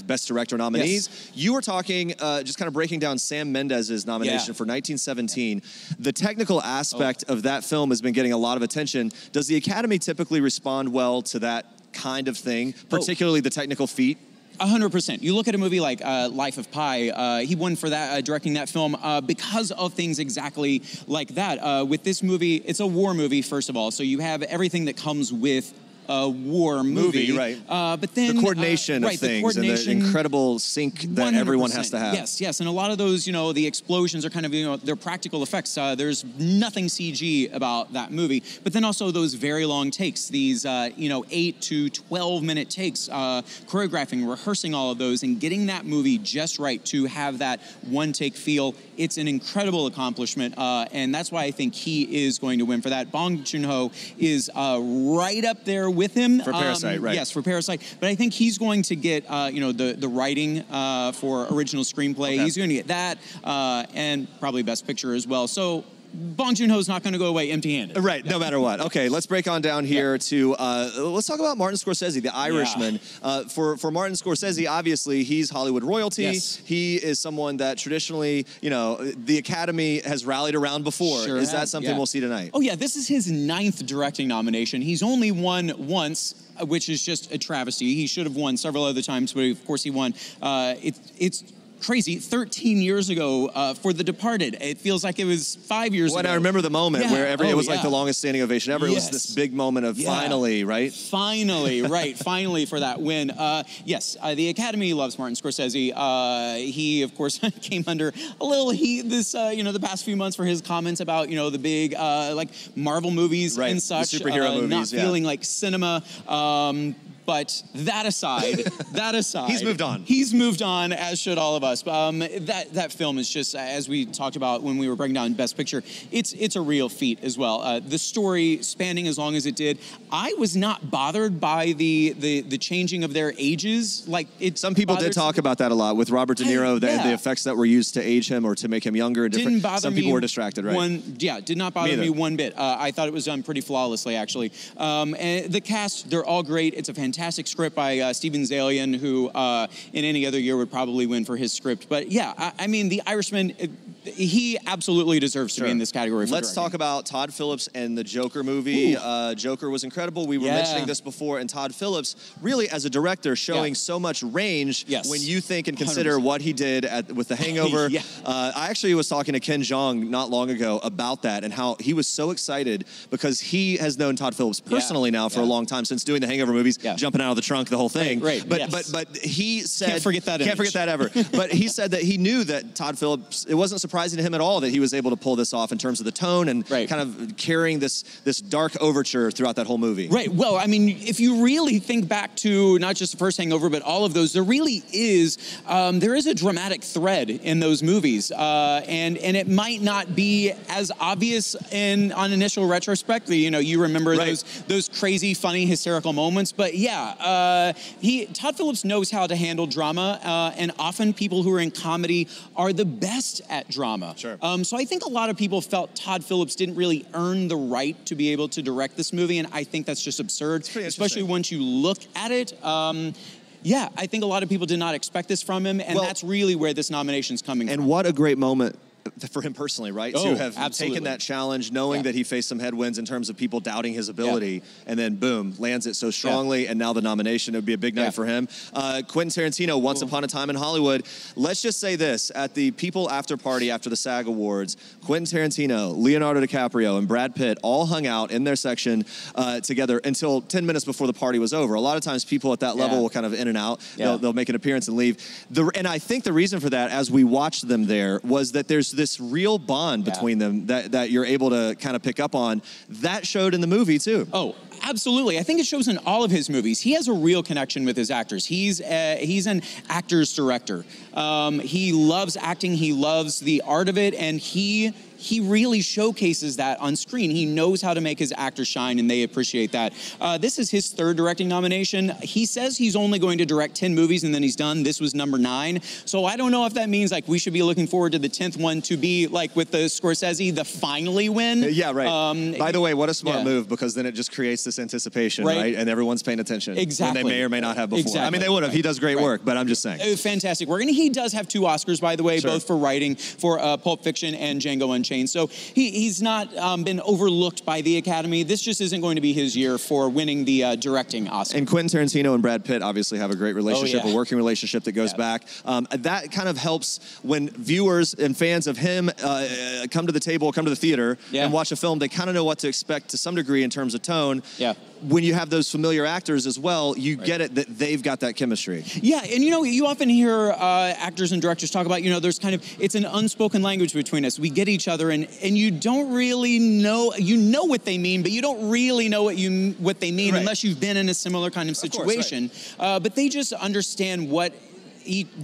Best Director nominees. Yes. You were talking, just kind of breaking down Sam Mendes' nomination for 1917. The technical aspect of that film has been getting a lot of attention. Does the Academy typically respond well to that kind of thing, particularly the technical feat? 100%. You look at a movie like Life of Pi, he won for that, directing that film because of things exactly like that. With this movie, it's a war movie, first of all, so you have everything that comes with a war movie. Right. But then the coordination of things and the incredible sync that everyone has to have. Yes. And a lot of those, the explosions are kind of, they're practical effects. There's nothing CG about that movie. But then also those very long takes, these, 8 to 12 minute takes, choreographing, rehearsing all of those and getting that movie just right to have that one take feel it's an incredible accomplishment, and that's why I think he is going to win for that. Bong Joon-ho is right up there with him. For Parasite, right. Yes, for Parasite. But I think he's going to get, the writing for original screenplay. Okay. He's going to get that, and probably Best Picture as well. So Bong Joon-ho's not going to go away empty-handed. Right, no matter what. Okay, let's break on down here to, let's talk about Martin Scorsese, the Irishman. For Martin Scorsese, obviously, he's Hollywood royalty. Yes. He is someone that traditionally, the Academy has rallied around before. Sure is that has, something we'll see tonight? Oh, yeah, this is his 9th directing nomination. He's only won once, which is just a travesty. He should have won several other times, but of course he won. It's crazy. 13 years ago for The Departed. It feels like it was 5 years ago. I remember the moment where it was like the longest standing ovation ever. It was Yes. this big moment of finally, right? Finally, right. Finally for that win. Yes, the Academy loves Martin Scorsese. He, of course, came under a little heat the past few months for his comments about, the big, Marvel movies and such. The superhero movies, not feeling like cinema. But that aside, He's moved on. He's moved on, as should all of us. That film is just, as we talked about when we were breaking down Best Picture, it's a real feat as well. The story spanning as long as it did, I was not bothered by the changing of their ages. Some people did talk about that a lot with Robert De Niro, the effects that were used to age him or to make him younger. Didn't bother Some me. people were distracted, right? Did not bother me one bit. I thought it was done pretty flawlessly, actually. And the cast, they're all great. It's a fantastic script by Steven Zaillian, who in any other year would probably win for his script. But yeah, I mean, The Irishman, he absolutely deserves to be in this category. Let's talk about Todd Phillips and the Joker movie. Joker was incredible. We were mentioning this before, and Todd Phillips, really as a director, showing so much range when you think and consider 100%. What he did with The Hangover. I actually was talking to Ken Jeong not long ago about that and how he was so excited because he has known Todd Phillips personally now for a long time, since doing the Hangover movies, jumping out of the trunk, the whole thing. But he said... Can't forget that ever. But he said that he knew that Todd Phillips, it wasn't surprising to him at all that he was able to pull this off in terms of the tone and kind of carrying this dark overture throughout that whole movie. Right. Well, I mean, if you really think back to not just the first Hangover, but all of those, there really is, there is a dramatic thread in those movies. And it might not be as obvious on initial retrospect. You remember those crazy, funny, hysterical moments. But yeah, Todd Phillips knows how to handle drama, and often people who are in comedy are the best at drama. Sure. So I think a lot of people felt Todd Phillips didn't really earn the right to be able to direct this movie, and I think that's just absurd, especially once you look at it. Yeah, I think a lot of people did not expect this from him, and that's really where this nomination's coming from. And what a great moment for him personally, right? Oh, to have absolutely. taken that challenge, knowing that he faced some headwinds in terms of people doubting his ability, and then boom, lands it so strongly, and now the nomination. It would be a big night for him. Quentin Tarantino, Once Upon a Time in Hollywood. Let's just say this, at the People After Party after the SAG Awards, Quentin Tarantino, Leonardo DiCaprio, and Brad Pitt all hung out in their section together until 10 minutes before the party was over. A lot of times people at that level will kind of in and out. They'll make an appearance and leave. And I think the reason for that, as we watched them there, was that there's this real bond between them that you're able to kind of pick up on. That showed in the movie too. Oh, absolutely. I think it shows in all of his movies. He has a real connection with his actors. He's an actor's director. He loves acting. He loves the art of it, and he really showcases that on screen. He knows how to make his actors shine, and they appreciate that. This is his 3rd directing nomination. He says he's only going to direct 10 movies, and then he's done. This was number 9. So I don't know if that means we should be looking forward to the 10th one to be with the Scorsese, the finally win. Yeah, right. By the way, what a smart move, because then it just creates this anticipation, right? And everyone's paying attention. Exactly. When they may or may not have before. Exactly. I mean, they would have. He does great work, but I'm just saying. Fantastic work. And he does have 2 Oscars, by the way, both for writing for Pulp Fiction and Django Unchained. So he's not been overlooked by the Academy. This just isn't going to be his year for winning the directing Oscar. And Quentin Tarantino and Brad Pitt obviously have a great relationship, a working relationship that goes back. That kind of helps when viewers and fans of him come to the table, come to the theater, and watch a film. They kind of know what to expect to some degree in terms of tone. When you have those familiar actors as well, you get it that they've got that chemistry. Yeah, and you often hear actors and directors talk about, there's it's an unspoken language between us. We get each other, and you don't really know, what they mean, but you don't really know what they mean unless you've been in a similar kind of situation. But they just understand what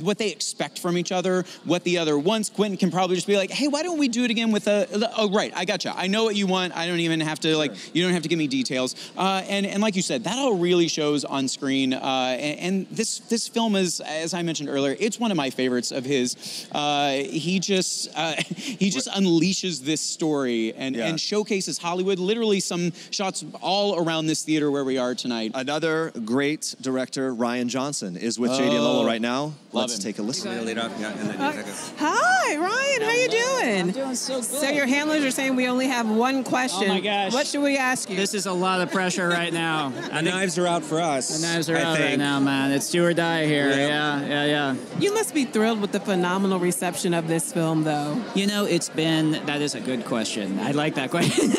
what they expect from each other, what the other wants. Quentin can probably just be like, hey, why don't we do it again with oh, right, I gotcha. I know what you want. I don't even have to, you don't have to give me details. And like you said, that all really shows on screen. And this film is, as I mentioned earlier, it's one of my favorites of his. He just unleashes this story and showcases Hollywood. Literally some shots all around this theater where we are tonight. Another great director, Rian Johnson, is with JD and Lola right now. Let's take a listen. Hi, Ryan. How you doing? I'm doing so good. So your handlers are saying we only have one question. Oh my gosh. What should we ask you? This is a lot of pressure right now. The knives are out for us. The knives are out right now, man. It's do or die here. Yeah. You must be thrilled with the phenomenal reception of this film, though. You know, that is a good question. I like that question.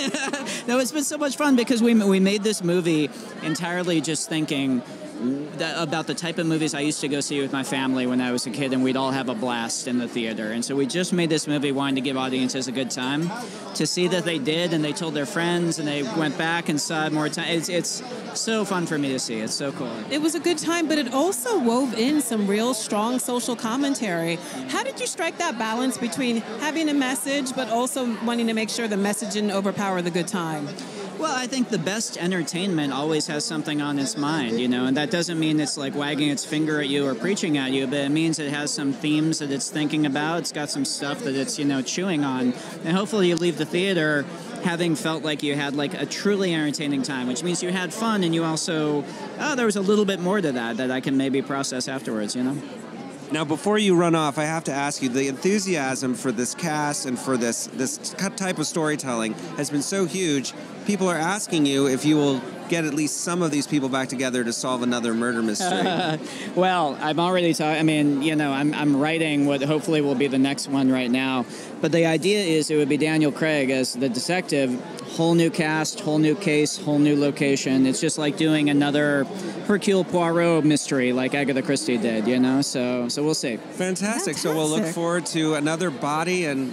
No, it's been so much fun because we made this movie entirely just thinking about the type of movies I used to go see with my family when I was a kid, and we'd all have a blast in the theater. And so we just made this movie wanting to give audiences a good time. To see that they did, and they told their friends, and they went back and saw it more time. It's so fun for me to see. It's so cool. It was a good time, but it also wove in some real strong social commentary. How did you strike that balance between having a message, but also wanting to make sure the message didn't overpower the good time? Well, I think the best entertainment always has something on its mind, and that doesn't mean it's like wagging its finger at you or preaching at you, but it means it has some themes that it's thinking about. It's got some stuff that it's, chewing on. And hopefully you leave the theater having felt like you had like a truly entertaining time, which means you had fun and you also, there was a little bit more to that I can maybe process afterwards, Now, before you run off, I have to ask you, the enthusiasm for this cast and for this type of storytelling has been so huge. People are asking you if you will get at least some of these people back together to solve another murder mystery. Well, I'm already talking, I'm writing what hopefully will be the next one right now. But the idea is it would be Daniel Craig as the detective, whole new cast, whole new case, whole new location. It's just like doing another Hercule Poirot mystery like Agatha Christie did, So we'll see. Fantastic. So we'll look forward to another body and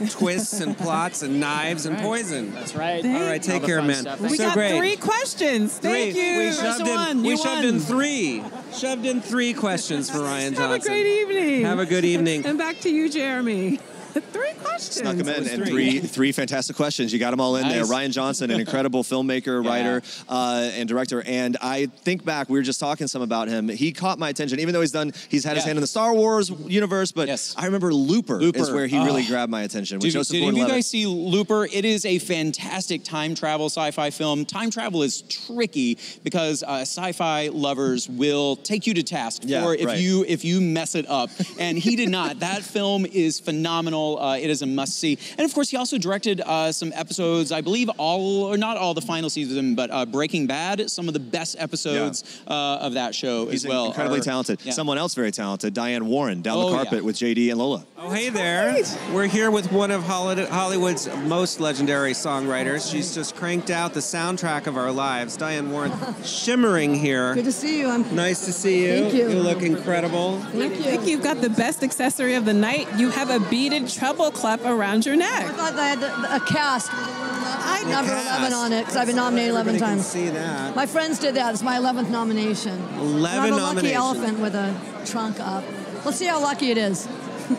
twists and plots and knives and poison. That's right. All right, take care, man. We got 3 questions. Thank you. We shoved in three questions for Rian Johnson. Have a great evening. Have a good evening. And back to you, Jeremy. 3 questions. Snuck them in, and three fantastic questions. You got them all in there. Rian Johnson, an incredible filmmaker, writer, and director. And I think back, we were just talking some about him. He caught my attention, even though he's had his hand in the Star Wars universe. But I remember Looper is where he really grabbed my attention. Did you guys see Looper? It is a fantastic time travel sci-fi film. Time travel is tricky because sci-fi lovers will take you to task for if you mess it up. And he did not. That film is phenomenal. It is a must-see. And, of course, he also directed some episodes, I believe not all the final season, but Breaking Bad, some of the best episodes of that show as well. He's incredibly talented. Someone else very talented, Diane Warren, down the carpet with JD and Lola. Oh, hey there. We're here with one of Hollywood's most legendary songwriters. She's just cranked out the soundtrack of our lives. Diane Warren, shimmering here. Good to see you. Nice to see you. Thank you. You look incredible. Thank you. I think you've got the best accessory of the night. You have a beaded treble clef around your neck. I thought I had a cast with number 11 on it because I've been nominated 11 times. See that. My friends did that. It's my 11th nomination. 11 I have a nominations. lucky elephant with a trunk up. Let's see how lucky it is.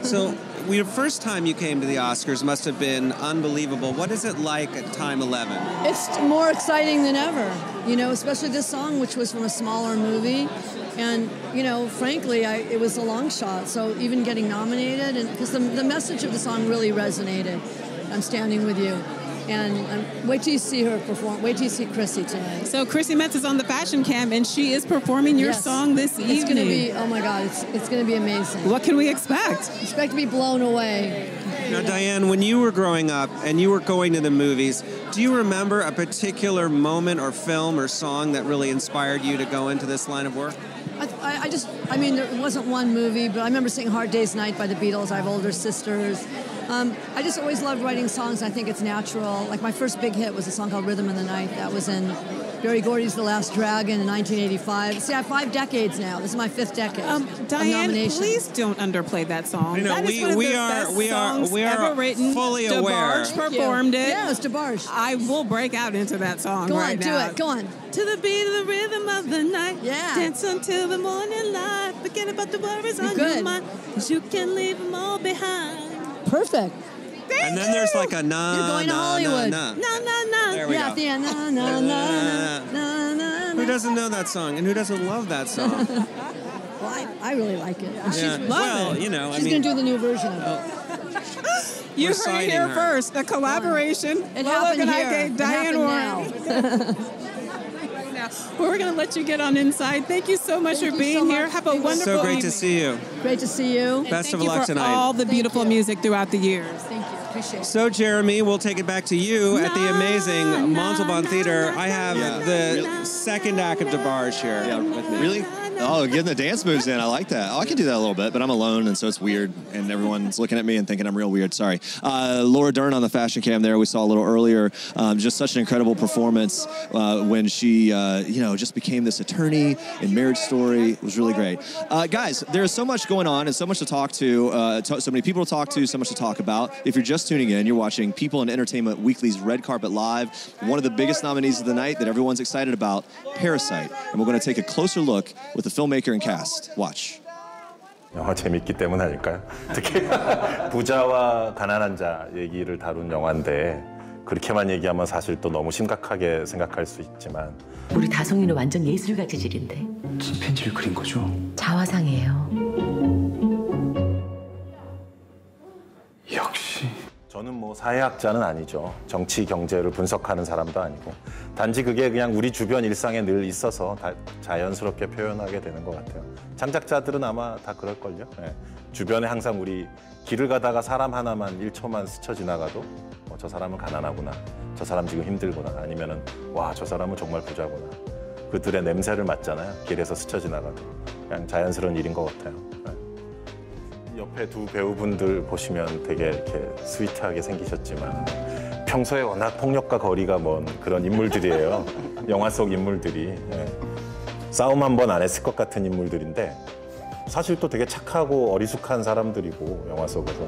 So, the first time you came to the Oscars must have been unbelievable. What is it like at time 11? It's more exciting than ever, especially this song, which was from a smaller movie. And, frankly, it was a long shot. So even getting nominated, and because the message of the song really resonated, I'm Standing With You. And wait till you see her perform. Wait till you see Chrissy tonight. So Chrissy Metz is on the fashion cam, and she is performing your song this evening. It's going to be, oh my God, it's going to be amazing. What can we expect? Expect to be blown away. Now, Diane, when you were growing up and you were going to the movies, do you remember a particular moment or film or song that really inspired you to go into this line of work? There wasn't one movie, but I remember singing Hard Day's Night by the Beatles. I have older sisters. I just always loved writing songs. I think it's natural. Like my first big hit was a song called Rhythm in the Night. That was in Berry Gordy's The Last Dragon in 1985. See, I have 5 decades now. This is my 5th decade. Diane, please don't underplay that song. I know, that is one of the best songs ever written. fully aware. DeBarge performed it. Yes, DeBarge. I will break out into that song Go right on, now. do it. Go on. To the beat of the rhythm of the night. Yeah. Dance until the morning light. Forget about the worries on your mind. 'Cause you can leave them all behind. Perfect. And then there's like a na, You're going to Hollywood. na. No, no, no. There we Yeah, go. at the end. Na, na, na, na, na, Who doesn't know that song, and who doesn't love that song? Well, I really like it. And Yeah. She's Well, you know, I she's mean- going to do the new version of it. You heard it citing here her. first. A collaboration. It Lola happened Ogunnaike, here. It Diane happened Warren. Well, we're going to let you get on inside. Thank you so much for being here. Have a wonderful So great evening. to see you. Great to see you. Best of Thank you luck for tonight. all the beautiful music throughout the years. Thank you. Appreciate it. So, Jeremy, we'll take it back to you at the amazing Montalban Theater. I have the second act of DeBarge here with me. Really? Oh, getting the dance moves in. I like that. Oh, I can do that a little bit, but I'm alone, and so it's weird, and everyone's looking at me and thinking I'm real weird. Sorry. Laura Dern on the fashion cam there, we saw a little earlier. Just such an incredible performance when she, just became this attorney in Marriage Story. It was really great. Guys, there's so much going on and so much to talk to, so many people to talk to, so much to talk about. If you're just tuning in, you're watching People and Entertainment Weekly's Red Carpet Live, one of the biggest nominees of the night that everyone's excited about, Parasite. And we're going to take a closer look with the filmmaker and cast. Watch. 영화 재밌기 때문 아닐까요? 특히 부자와 가난한 자 얘기를 다룬 영화인데 그렇게만 얘기하면 사실 또 너무 심각하게 생각할 수 있지만 우리 다송이는 완전 예술가 재질인데 침팬지를 그린 거죠? 자화상이에요. 역시 저는 뭐 사회학자는 아니죠. 정치, 경제를 분석하는 사람도 아니고 단지 그게 그냥 우리 주변 일상에 늘 있어서 자연스럽게 표현하게 되는 것 같아요. 창작자들은 아마 다 그럴걸요. 네. 주변에 항상 우리 길을 가다가 사람 하나만 1초만 스쳐 지나가도 저 사람은 가난하구나, 저 사람 지금 힘들구나, 아니면은 와, 저 사람은 정말 부자구나. 그들의 냄새를 맡잖아요. 길에서 스쳐 지나가도. 그냥 자연스러운 일인 것 같아요. 네. 옆에 두 배우분들 보시면 되게 이렇게 스위트하게 생기셨지만 평소에 워낙 폭력과 거리가 먼 그런 인물들이에요. 영화 속 인물들이. 예. 싸움 한 번 안 했을 것 같은 인물들인데 사실 또 되게 착하고 어리숙한 사람들이고 영화 속에서.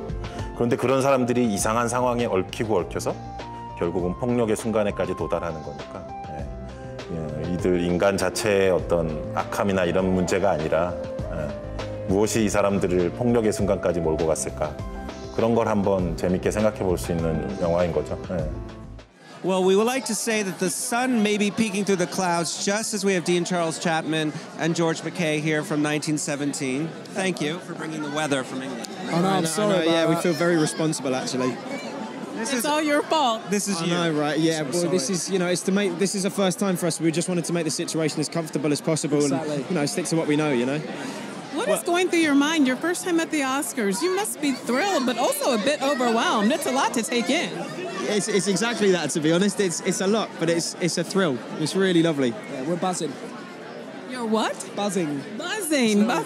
그런데 그런 사람들이 이상한 상황에 얽히고 얽혀서 결국은 폭력의 순간에까지 도달하는 거니까. 예. 이들 인간 자체의 어떤 악함이나 이런 문제가 아니라 무엇이 이 사람들을 폭력의 순간까지 몰고 갔을까? 그런 걸 한번 재밌게 생각해 볼 수 있는 영화인 거죠. 네. Well, we would like to say that the sun may be peeking through the clouds just as we have Dean Charles Chapman and George McKay here from 1917. Thank you for bringing the weather from England. Oh, no, I'm sorry. Yeah, we feel very responsible, actually. It's all your fault. This is I you. know, right? Yeah, So well, sorry. this is, it's to make. This is a first time for us. We just wanted to make the situation as comfortable as possible, Exactly. and stick to what we know. What is going through your mind? Your first time at the Oscars. You must be thrilled, but also a bit overwhelmed. It's a lot to take in. It's exactly that. To be honest, it's a lot, but it's a thrill. It's really lovely. Yeah, we're buzzing. You're what? Buzzing. Buzzing. I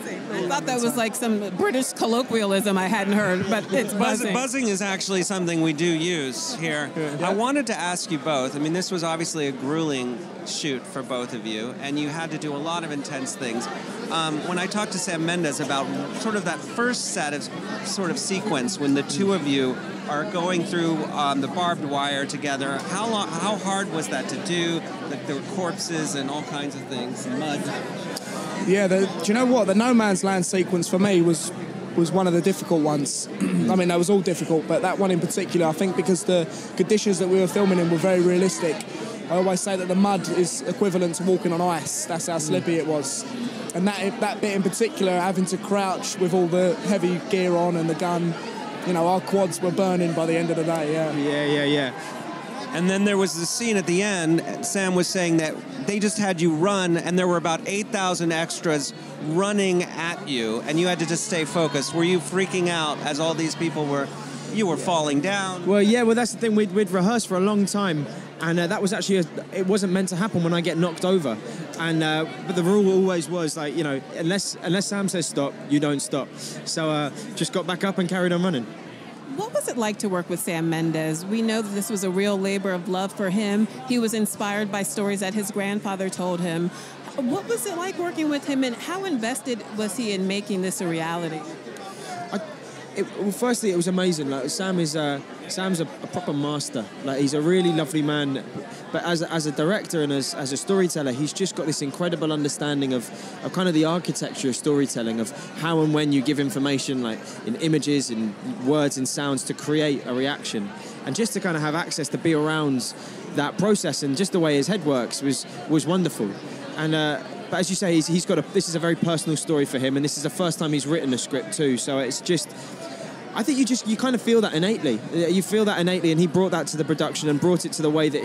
thought that was like some British colloquialism I hadn't heard, but it's buzzing. Buzzing is actually something we do use here. I wanted to ask you both. I mean, this was obviously a grueling shoot for both of you, and you had to do a lot of intense things. When I talked to Sam Mendes about sort of that first set of sort of sequence when the two of you are going through the barbed wire together, how hard was that to do? There were corpses and all kinds of things, mud. Yeah, do you know what? The No Man's Land sequence for me was one of the difficult ones. I mean, they was all difficult, but that one in particular, I think because the conditions that we were filming in were very realistic. I always say that the mud is equivalent to walking on ice. That's how slippy it was. And that bit in particular, having to crouch with all the heavy gear on and the gun, our quads were burning by the end of the day, yeah. Yeah. And then there was the scene at the end, Sam was saying that they just had you run, and there were about 8,000 extras running at you, and you had to just stay focused. Were you freaking out as all these people were falling down? Well, yeah, that's the thing. We'd rehearsed for a long time, and that was actually, it wasn't meant to happen when I get knocked over. And but the rule always was, like, unless Sam says stop, you don't stop. So just got back up and carried on running. What was it like to work with Sam Mendes? We know that this was a real labor of love for him. He was inspired by stories that his grandfather told him. What was it like working with him, and how invested was he in making this a reality? Well, firstly, it was amazing. Like Sam's a proper master. Like he's a really lovely man, but as a director and as a storyteller, he's just got this incredible understanding of kind of the architecture of storytelling, of how and when you give information, like in images and words and sounds, to create a reaction, and just to kind of have access to be around that process, and just the way his head works was wonderful. And but as you say, he's got this is a very personal story for him, and this is the first time he's written a script too. So it's just, I think you kind of feel that innately. You feel that innately, and he brought that to the production and brought it to the way that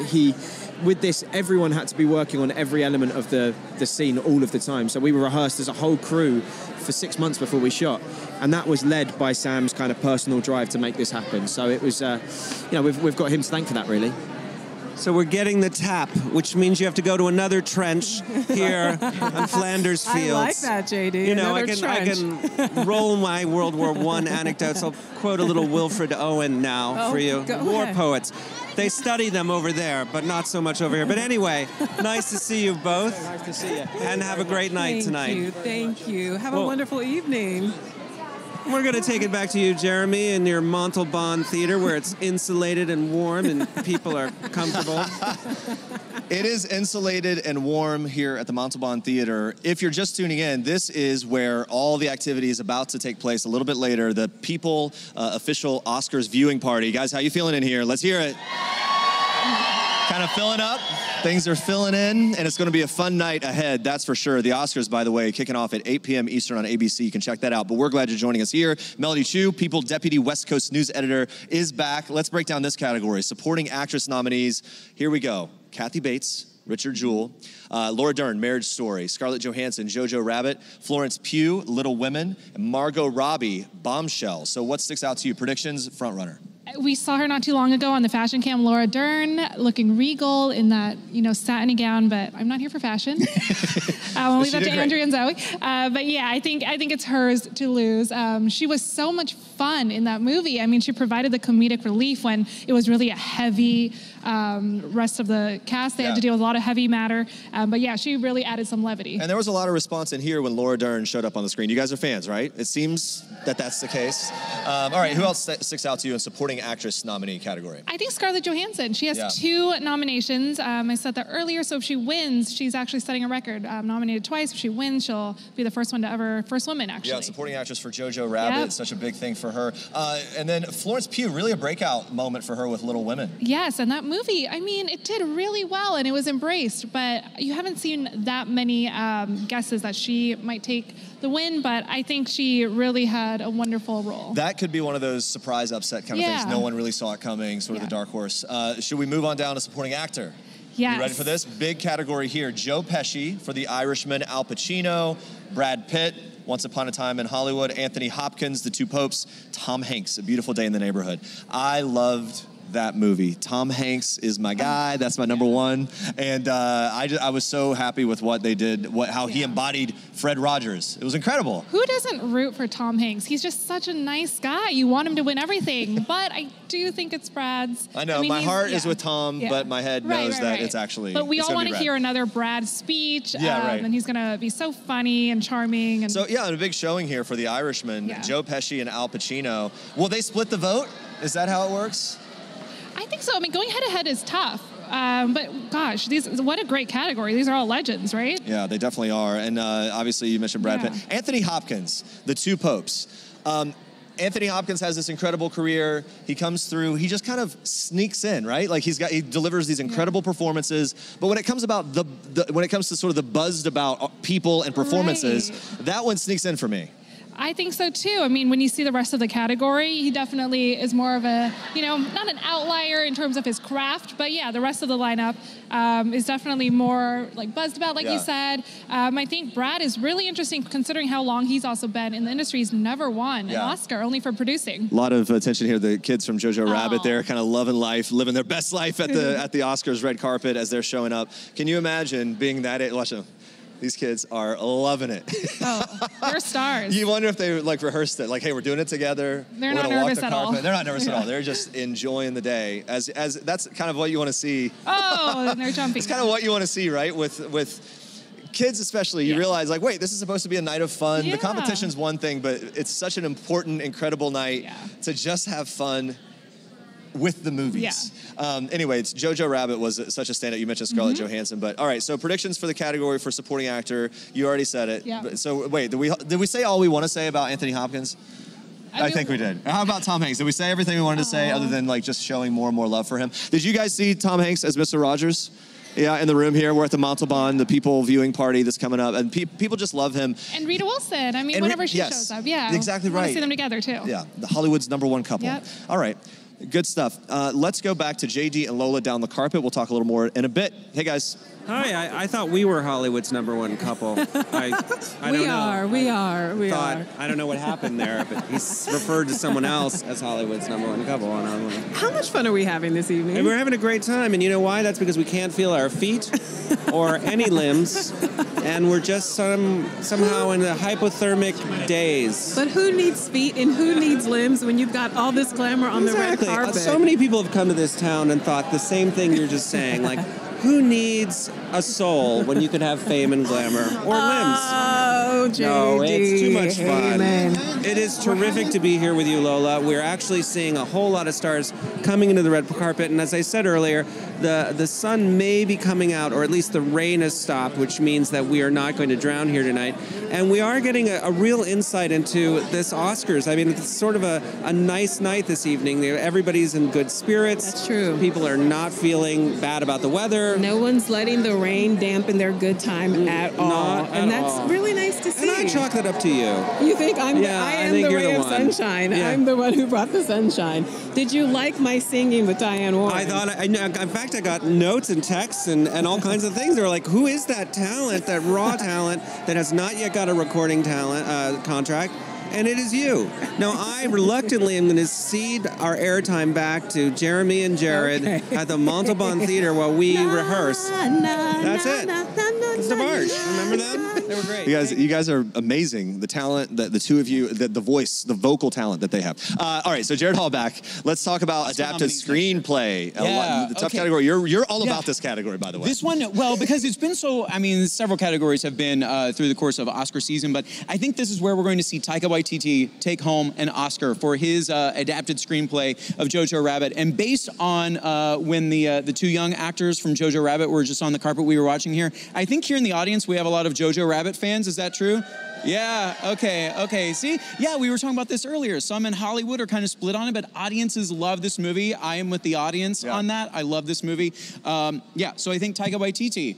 with this, everyone had to be working on every element of the scene all of the time. So we were rehearsed as a whole crew for 6 months before we shot, and that was led by Sam's kind of personal drive to make this happen. So it was, we've got him to thank for that, really. So we're getting the tap, which means you have to go to another trench here on Flanders Fields. I like that, JD. You know, I can roll my World War I anecdotes. I'll quote a little Wilfred Owen now for you. War poets. They study them over there, but not so much over here. But anyway, nice to see you both. Nice to see you. And have a great night tonight. Thank you. Have a wonderful evening. We're going to take it back to you, Jeremy, in your Montalban Theater, where it's insulated and warm and people are comfortable. It is insulated and warm here at the Montalban Theater. If you're just tuning in, this is where all the activity is about to take place a little bit later, the People official Oscars viewing party. Guys, how you feeling in here? Let's hear it. Kind of filling up. Things are filling in, and it's going to be a fun night ahead, that's for sure. The Oscars, by the way, kicking off at 8 p.m. Eastern on ABC. You can check that out. But we're glad you're joining us here. Melody Chu, People Deputy West Coast News Editor, is back. Let's break down this category. Supporting Actress nominees. Here we go. Kathy Bates, Richard Jewell, Laura Dern, Marriage Story, Scarlett Johansson, Jojo Rabbit, Florence Pugh, Little Women, and Margot Robbie, Bombshell. So what sticks out to you? Predictions, frontrunner. We saw her not too long ago on the fashion cam, Laura Dern, looking regal in that, satiny gown, but I'm not here for fashion. I'll leave that to Andrea and Zoe. But yeah, I think it's hers to lose. She was so much fun in that movie. I mean, she provided the comedic relief when it was really a heavy rest of the cast. They had to deal with a lot of heavy matter. But yeah, she really added some levity. And there was a lot of response in here when Laura Dern showed up on the screen. You guys are fans, right? It seems that that's the case. All right, who else sticks out to you in supporting actress nominee category? I think Scarlett Johansson. She has 2 nominations. I said that earlier, so if she wins, she's actually setting a record. Nominated twice. If she wins, she'll be the first woman, actually. Yeah, supporting actress for Jojo Rabbit, such a big thing for her. And then Florence Pugh, really a breakout moment for her with Little Women. Yes, and that movie, I mean, it did really well and it was embraced, but you haven't seen that many guesses that she might take the win, but I think she really had a wonderful role. That could be one of those surprise upset kind of things. No one really saw it coming, sort of the dark horse. Should we move on down to supporting actor? Yes. You ready for this? Big category here. Joe Pesci for The Irishman, Al Pacino, Brad Pitt, Once Upon a Time in Hollywood, Anthony Hopkins, The Two Popes, Tom Hanks, A Beautiful Day in the Neighborhood. I loved that movie. Tom Hanks is my guy. That's my number one. And I was so happy with what they did, how he embodied Fred Rogers. It was incredible. Who doesn't root for Tom Hanks? He's just such a nice guy. You want him to win everything. But I do think it's Brad's. I know. My heart is with Tom, but my head knows that it's actually. But we all want to hear another Brad speech. And he's going to be so funny and charming. And so, a big showing here for The Irishman. Joe Pesci and Al Pacino. Will they split the vote? Is that how it works? I think so. I mean, going head-to-head is tough. But gosh, what a great category. These are all legends, right? Yeah, they definitely are. And obviously you mentioned Brad Pitt. Anthony Hopkins, The Two Popes. Anthony Hopkins has this incredible career. He comes through, he just kind of sneaks in, right? Like he delivers these incredible performances. But when it comes about when it comes to sort of the buzzed about people and performances, that one sneaks in for me. I think so too. I mean, when you see the rest of the category, he definitely is more of a, not an outlier in terms of his craft, but the rest of the lineup is definitely more like buzzed about, like you said. I think Brad is really interesting considering how long he's also been in the industry. He's never won an Oscar, only for producing. A lot of attention here. The kids from Jojo Rabbit, they're kind of loving life, living their best life at the Oscars red carpet as they're showing up. Can you imagine being that age? Watch them. These kids are loving it. Oh, they're stars. You wonder if they like rehearsed it, like, hey, we're doing it together. They're we're not gonna walk nervous the at all. carpet. They're not nervous at all. They're just enjoying the day. As that's kind of what you want to see. Oh, and they're jumping. It's kind of what you want to see, right? With kids especially, you realize like, wait, this is supposed to be a night of fun. The competition's one thing, but it's such an important, incredible night to just have fun with the movies. Anyway, it's Jojo Rabbit was such a standout. You mentioned Scarlett Johansson, but all right, so predictions for the category for supporting actor. You already said it. Yeah. So wait, did we say all we want to say about Anthony Hopkins? I think we did. How about Tom Hanks? Did we say everything we wanted to say other than like just showing more and more love for him? Did you guys see Tom Hanks as Mr. Rogers? Yeah, in the room here. We're at the Montalban, the people viewing party that's coming up, and people just love him. And Rita Wilson. I mean, whenever she shows up, exactly I want right. to see them together too. Yeah, the Hollywood's #1 couple. Yep. All right, good stuff. Let's go back to JD and Lola down the carpet. We'll talk a little more in a bit. Hey guys. Hi, I thought we were Hollywood's #1 couple. I don't know. We are. I don't know what happened there, but he's referred to someone else as Hollywood's #1 couple. How much fun are we having this evening? And we're having a great time, and you know why? That's because we can't feel our feet or any limbs, and we're just somehow in a hypothermic daze. But who needs feet and who needs limbs when you've got all this glamour on the red carpet? So many people have come to this town and thought the same thing you're just saying, like, who needs a soul when you could have fame and glamour or limbs? Oh, JD. No, it's too much fun. Heyman. It is terrific to be here with you, Lola. We're actually seeing a whole lot of stars coming into the red carpet, and as I said earlier, the sun may be coming out, or at least the rain has stopped, which means that we are not going to drown here tonight. And we are getting a real insight into this Oscars. I mean, it's sort of a nice night this evening. Everybody's in good spirits. That's true. People are not feeling bad about the weather. No one's letting the rain dampen their good time at all. And that's really nice to see. And I chalk that up to you. You think I am think the you're ray the of one. sunshine. Yeah. I'm the one who brought the sunshine. Did you like my singing with Diane Warren? I thought, in fact, I got notes and texts and all kinds of things. They were like, who is that talent, that raw talent that has not yet got a recording contract? And it is you. Now, I reluctantly am going to cede our airtime back to Jeremy and Jared at the Montalban Theater while we rehearse. That's it. It's the March. Remember them? They were great. You guys are amazing. The talent, the two of you, the voice, the vocal talent that they have. All right, so Jared Hallback, let's talk about adapted screenplay. The tough category. You're all about this category, by the way. This one, well, because it's been so, I mean, several categories have been through the course of Oscar season, but I think this is where we're going to see Taika Waititi take home an Oscar for his adapted screenplay of Jojo Rabbit. And based on when the two young actors from Jojo Rabbit were just on the carpet we were watching here, I think here in the audience we have a lot of Jojo Rabbit fans. Is that true? Yeah, okay. See? Yeah, we were talking about this earlier. Some in Hollywood are kind of split on it, but audiences love this movie. I am with the audience on that. I love this movie. So I think Taika Waititi,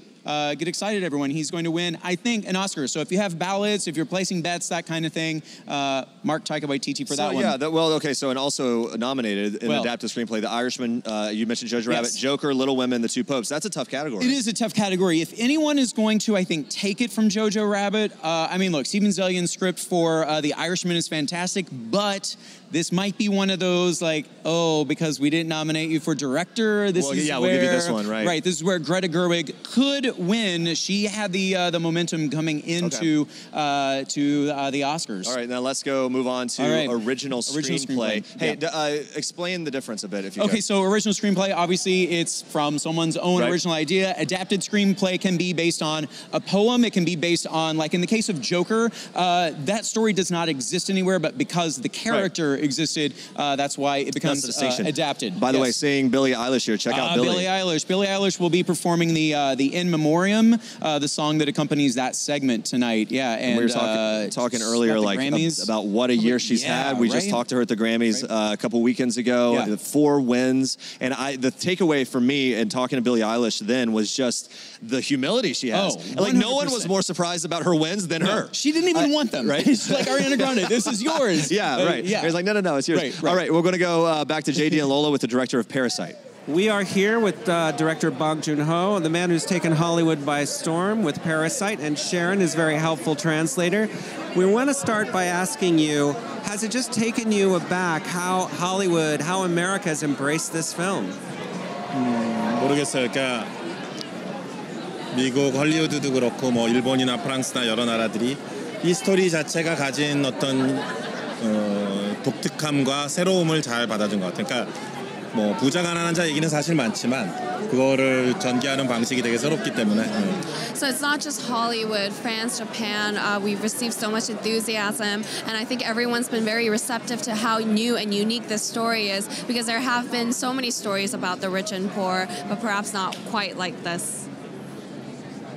get excited, everyone. He's going to win, I think, an Oscar. So if you have ballots, if you're placing bets, that kind of thing, mark Taika Waititi for that one. Yeah, so and also nominated in adapted screenplay, The Irishman, you mentioned Jojo Rabbit, Joker, Little Women, The Two Popes. That's a tough category. It is a tough category. If anyone is going to, I think, take it from Jojo Rabbit, I mean, look, Steven Zellweger's script for The Irishman is fantastic, but this might be one of those, like, because we didn't nominate you for director, we'll give you this one, right? Right, this is where Greta Gerwig could win. She had the momentum coming into the Oscars. All right, now let's move on to original screenplay. Hey, explain the difference a bit, if you could. Okay, so original screenplay, obviously, it's from someone's own original idea. Adapted screenplay can be based on a poem. It can be based on, like in the case of Joker, that story does not exist anywhere, but because the character existed, that's why it becomes adapted. By the way, seeing Billie Eilish here. Check out Billie. Billie Eilish will be performing the In Memoriam, the song that accompanies that segment tonight. Yeah, and we were talking earlier, like about what a year she's had. We just talked to her at the Grammys a couple weekends ago. The 4 wins, and the takeaway for me in talking to Billie Eilish then was just the humility she has. Like no one was more surprised about her wins than her. She didn't even want them. Right? She's like Ariana Grande. This is yours. He's like, no, it's yours. All right, we're going to go back to JD and Lola with the director of Parasite. We are here with director Bong Joon-ho, the man who's taken Hollywood by storm with Parasite, and Sharon is a very helpful translator. We want to start by asking you, has it just taken you aback how Hollywood, how America has embraced this film? 모르겠어요. 그러니까 미국 헐리우드도 그렇고 뭐 일본이나 프랑스나 여러 나라들이 이 스토리 자체가 가진 어떤 독특함과 새로움을 잘 받아준 것 같아요. 그러니까 뭐 부자 가난한 자 얘기는 사실 많지만 그거를 전개하는 방식이 되게 새롭기 때문에. So it's not just Hollywood, France, Japan. We've received so much enthusiasm, and I think everyone's been very receptive to how new and unique this story is, because there have been so many stories about the rich and poor, but perhaps not quite like this.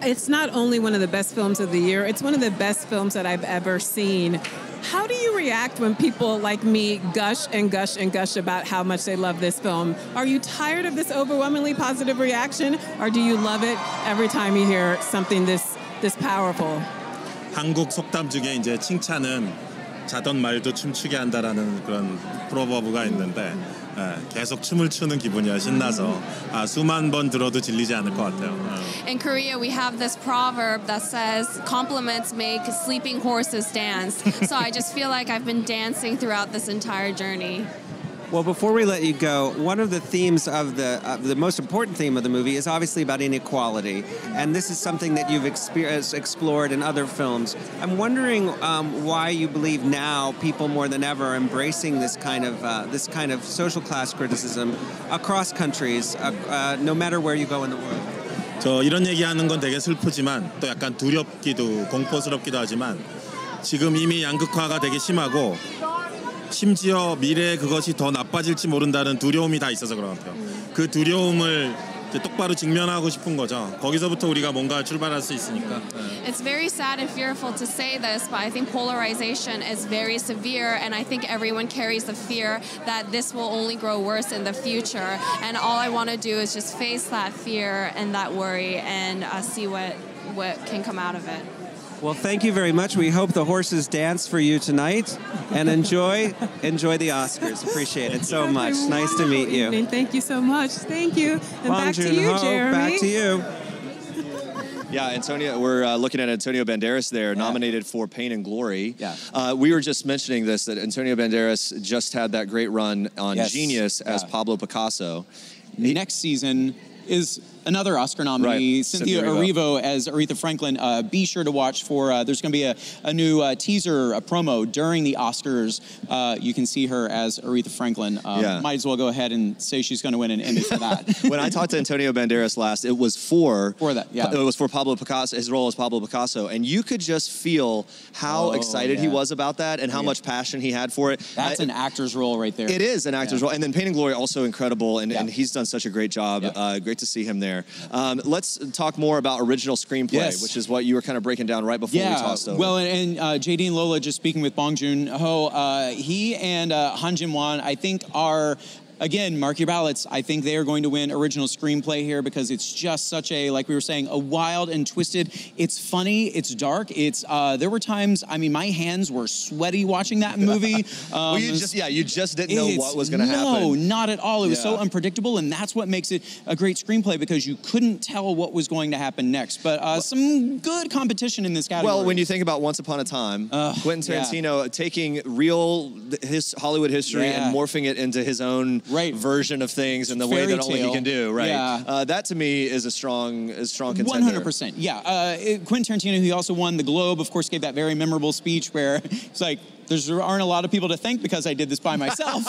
It's not only one of the best films of the year, it's one of the best films that I've ever seen. How do you react when people like me gush and gush and gush about how much they love this film? Are you tired of this overwhelmingly positive reaction, or do you love it every time you hear something this powerful? 한국 속담 중에 이제 칭찬은 자던 말도 춤추게 한다라는 그런 프로버브가 있는데 계속 춤을 추는 기분이야. 신나서 수만 번 들어도 질리지 않을 것 같아요. In Korea, we have this proverb that says, compliments make sleeping horses dance. So I just feel like I've been dancing throughout this entire journey. Well, before we let you go, one of the themes of the most important theme of the movie is obviously about inequality, and this is something that you've explored in other films. I'm wondering why you believe now people more than ever are embracing this kind of social class criticism across countries, no matter where you go in the world. 저 이런 얘기하는 건 되게 슬프지만 또 약간 두렵기도 공포스럽기도 하지만 지금 이미 양극화가 되게 심하고. 심지어 미래에 그것이 더 나빠질지 모른다는 두려움이 다 있어서 그런 것 같아요. 그 두려움을 똑바로 직면하고 싶은 거죠. 거기서부터 우리가 뭔가 출발할 수 있으니까. It's very sad and fearful to say this, but I think polarization is very severe, and I think everyone carries the fear that this will only grow worse in the future. And all I want to do is just face that fear and that worry and see what can come out of it. Well, thank you very much. We hope the horses dance for you tonight, and enjoy the Oscars. Appreciate it so much. Nice to meet you. Thank you so much. Thank you. And Bong back to you, Joon-ho, Jeremy. back to you. Yeah, Antonio, we're looking at Antonio Banderas there, nominated for Pain and Glory. Yeah. We were just mentioning this, that Antonio Banderas just had that great run on Genius as Pablo Picasso. Next season is another Oscar nominee, Right. Cynthia Erivo as Aretha Franklin. Be sure to watch for, there's going to be a new teaser, a promo during the Oscars. You can see her as Aretha Franklin. Might as well go ahead and say she's going to win an Emmy for that. When I talked to Antonio Banderas last, it was for that, yeah. It was for Pablo Picasso, his role as Pablo Picasso, and you could just feel how excited he was about that and how much passion he had for it. That's an actor's role right there. It is an actor's role, and then Pain and Glory also incredible, and he's done such a great job. Great to see him there. Let's talk more about original screenplay, which is what you were kind of breaking down right before we tossed over. Well, and JD and Lola, just speaking with Bong Joon-ho, he and Han Jin-won, I think, are... Again, mark your ballots. I think they are going to win original screenplay here because it's just such a, like we were saying, a wild and twisted. It's funny. It's dark. It's there were times. I mean, my hands were sweaty watching that movie. Well, you just didn't know what was going to happen. No, not at all. It was so unpredictable, and that's what makes it a great screenplay because you couldn't tell what was going to happen next. But some good competition in this category. Well, when you think about Once Upon a Time, Quentin Tarantino taking real Hollywood history and morphing it into his own version of things in the way that only he can do, that to me is a strong contender. 100%, Quentin Tarantino, he also won the Globe, of course, gave that very memorable speech where it's like, there aren't a lot of people to thank because I did this by myself.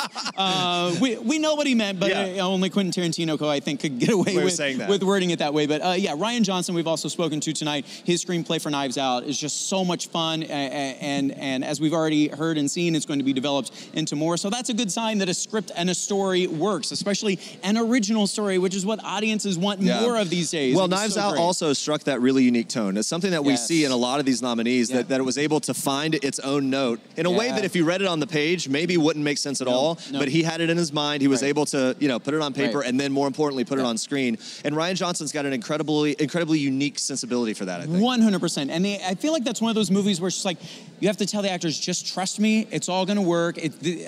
We know what he meant, but only Quentin Tarantino, I think, could get away with wording it that way. But Rian Johnson, we've also spoken to tonight. His screenplay for Knives Out is just so much fun, and as we've already heard and seen, it's going to be developed into more. So that's a good sign that a script and a story works, especially an original story, which is what audiences want more of these days. Well, Knives Out also struck that really unique tone. It's something that we see in a lot of these nominees, that it was able to find its own note in a way that if you read it on the page, maybe wouldn't make sense at all, but he had it in his mind. He was able to, put it on paper and then more importantly, put it on screen. And Rian Johnson's got an incredibly unique sensibility for that, I think. 100%. And I feel like that's one of those movies where it's just like, you have to tell the actors, just trust me, it's all going to work.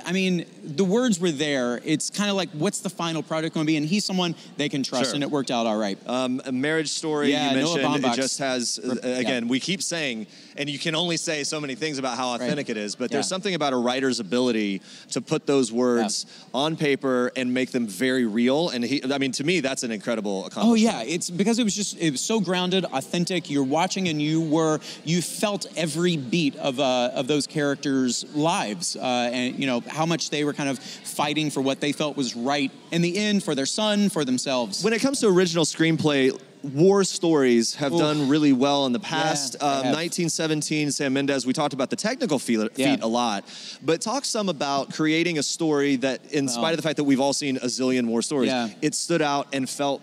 I mean, the words were there. It's kind of like, what's the final product going to be? And he's someone they can trust, Sure. and it worked out all right. A Marriage Story, Yeah, you Noah mentioned, it Baumbach's- just has, again, we keep saying, and you can only say so many things about how authentic it is, but there's something about a writer's ability to put those words on paper and make them very real. And I mean, to me, that's an incredible accomplishment. Oh yeah, it's because it was so grounded, authentic. You're watching and you felt every beat of those characters' lives, and you know how much they were kind of fighting for what they felt was right in the end for their son, for themselves. When it comes to original screenplay, war stories have done really well in the past. 1917, Sam Mendes, we talked about the technical feat a lot, but talk some about creating a story that, in spite of the fact that we've all seen a zillion war stories, it stood out and felt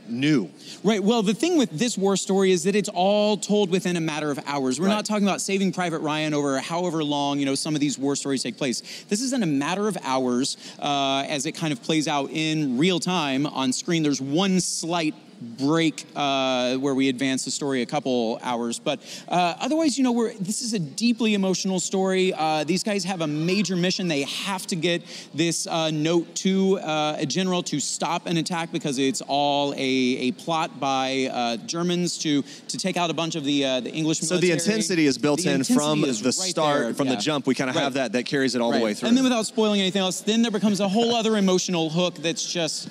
new. Right. Well, the thing with this war story is that it's all told within a matter of hours. We're not talking about Saving Private Ryan over however long, you know, some of these war stories take place. This is in a matter of hours as it kind of plays out in real time on screen. There's one slight break where we advance the story a couple hours, but otherwise, you know, this is a deeply emotional story. These guys have a major mission. They have to get this note to a general to stop an attack because it's all a plot by Germans to take out a bunch of the English military. So the intensity is built in from the start, from the jump. We kind of have that carries it all the way through. And then without spoiling anything else, then there becomes a whole other emotional hook that's just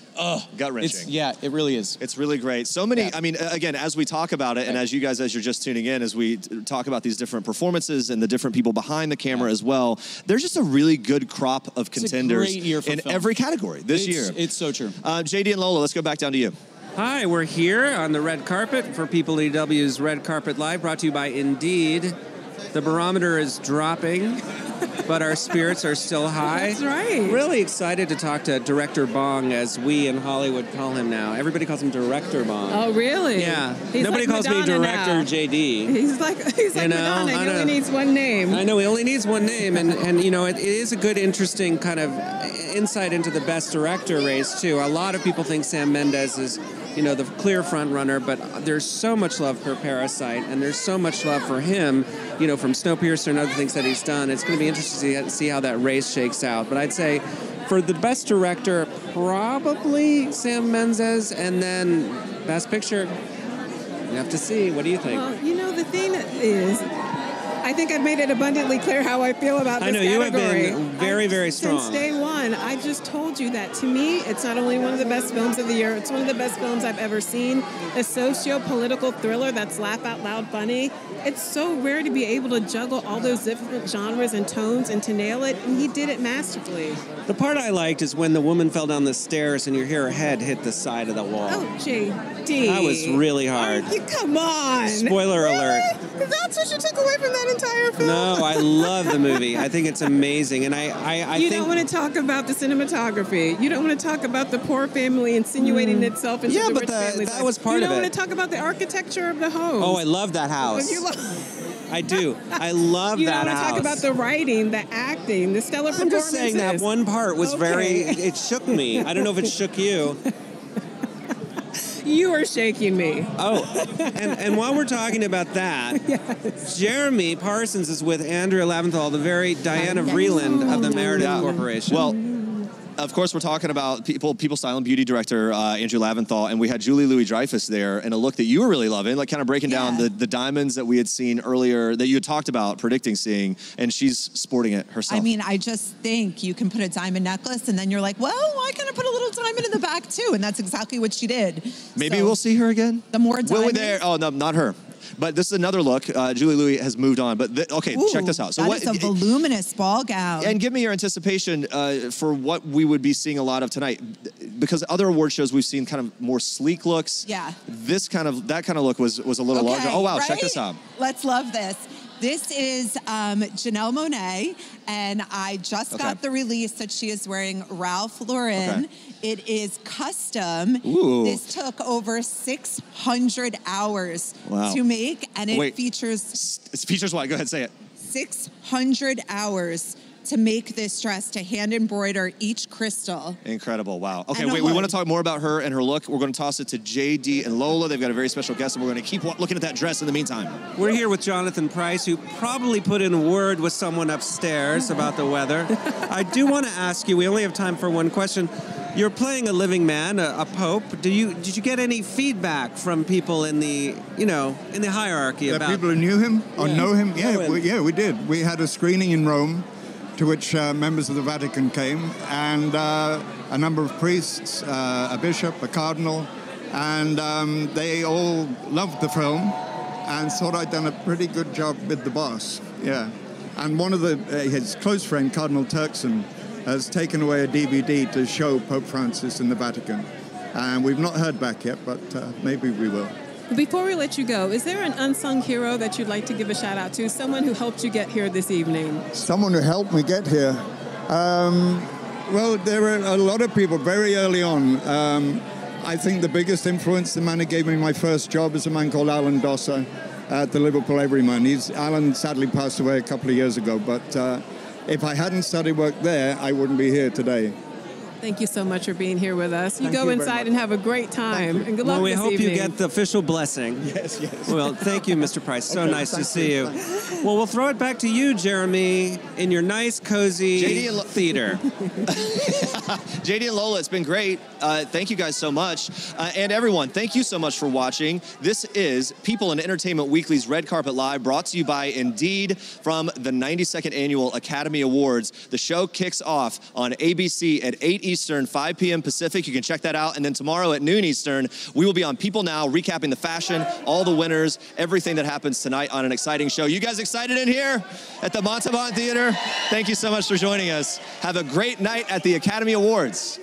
gut-wrenching. Yeah, it really is. It's really great. So many, I mean, again, as we talk about it, and as you guys, as you're just tuning in, as we talk about these different performances and the different people behind the camera as well, there's just a really good crop of contenders in every category this year. It's so true. JD and Lola, let's go back down to you. Hi, we're here on the red carpet for PeopleTV's Red Carpet Live, brought to you by Indeed. The barometer is dropping, but our spirits are still high. That's right. Really excited to talk to Director Bong, as we in Hollywood call him now. Everybody calls him Director Bong. Oh, really? Yeah. He's Nobody like calls Madonna me Director now. JD. He's like Madonna. He only needs one name. I know, he only needs one name. And you know, it is a good, interesting kind of insight into the Best Director race, too. A lot of people think Sam Mendes is, you know, the clear front runner, but there's so much love for Parasite, and there's so much love for him, you know, from Snowpiercer and other things that he's done. It's going to be interesting to see how that race shakes out. But I'd say for the Best Director, probably Sam Mendes, and then Best Picture, you have to see. What do you think? Well, you know, the thing is, I think I've made it abundantly clear how I feel about this category. I know, you have been very, very strong. Since day one, I just told you that to me, it's not only one of the best films of the year, it's one of the best films I've ever seen. A socio-political thriller that's laugh out loud funny. It's so rare to be able to juggle all those different genres and tones and to nail it, and he did it masterfully. The part I liked is when the woman fell down the stairs and you hear her head hit the side of the wall. Oh, JD. That was really hard. Come on. Spoiler alert. That's what you took away from that entire film? No, I love the movie. I think it's amazing. And I you think... don't want to talk about the cinematography. You don't want to talk about the poor family insinuating itself into the rich family's life. that was part of it. You don't want to talk about the architecture of the home. Oh, I love that house. I do. I love you that don't want to house. talk about the writing, the acting, the stellar I'm performances. just saying that one part was it shook me. I don't know if it shook you. You are shaking me. Oh, and while we're talking about that, Jeremy Parsons is with Andrea Laventhal, the very Diana Vreeland of the Meredith Corporation. Well, of course, we're talking about People Style and Beauty director Andrew Laventhal, and we had Julie Louis-Dreyfus there in a look that you were really loving, like kind of breaking down the diamonds that we had seen earlier, that you had talked about predicting seeing, and she's sporting it herself. I mean, I just think you can put a diamond necklace, and then you're like, well, why can't I put a little diamond in the back, too? And that's exactly what she did. Maybe we'll see her again? The more diamonds. Will we there? Oh, no, not her. But this is another look. Julie Louis has moved on. But okay, check this out. So that is a voluminous ball gown. And give me your anticipation for what we would be seeing a lot of tonight, because other award shows we've seen kind of more sleek looks. Yeah. That kind of look was a little larger. Oh wow, check this out. Let's love this. This is Janelle Monáe, and I just got the release that she is wearing Ralph Lauren. Okay. It is custom. Ooh. This took over 600 hours Wow. to make, and it Wait. features... It features what? Go ahead, say it. 600 hours to make this dress, to hand embroider each crystal. Incredible. Wow. Okay, And wait, a we want hood. to talk more about her and her look. We're going to toss it to JD and Lola. They've got a very special guest, and we're going to keep looking at that dress in the meantime. We're here with Jonathan Price, who probably put in a word with someone upstairs about the weather. I do want to ask you, we only have time for one question. You're playing a living man, a pope. Did you get any feedback from people in the hierarchy The about people who knew him or know him? Yeah, we did. We had a screening in Rome to which members of the Vatican came, and a number of priests, a bishop, a cardinal, and they all loved the film and thought I'd done a pretty good job with the boss. Yeah. And one of his close friend, Cardinal Turkson, has taken away a DVD to show Pope Francis in the Vatican. And we've not heard back yet, but maybe we will. Before we let you go, is there an unsung hero that you'd like to give a shout out to? Someone who helped you get here this evening? Someone who helped me get here. Well, there were a lot of people very early on. I think the biggest influence, the man who gave me my first job, is a man called Alan Dosser at the Liverpool Everyman. Alan sadly passed away a couple of years ago, but if I hadn't studied work there, I wouldn't be here today. Thank you so much for being here with us. You Thank go you very inside much. and have a great time. And good luck Well, we this hope evening. you get the official blessing. Yes, yes. Well, thank you, Mr. Price. So Okay, nice to thank see you. you. Well, we'll throw it back to you, Jeremy, in your nice, cozy JD and theater. JD and Lola, it's been great. Thank you guys so much. And everyone, thank you so much for watching. This is People in Entertainment Weekly's Red Carpet Live, brought to you by Indeed from the 92nd Annual Academy Awards. The show kicks off on ABC at 8 Eastern, 5 p.m. Pacific. You can check that out. And then tomorrow at noon Eastern, we will be on People Now, recapping the fashion, all the winners, everything that happens tonight on an exciting show. You guys excited in here at the Montalban Theater? Thank you so much for joining us. Have a great night at the Academy Awards.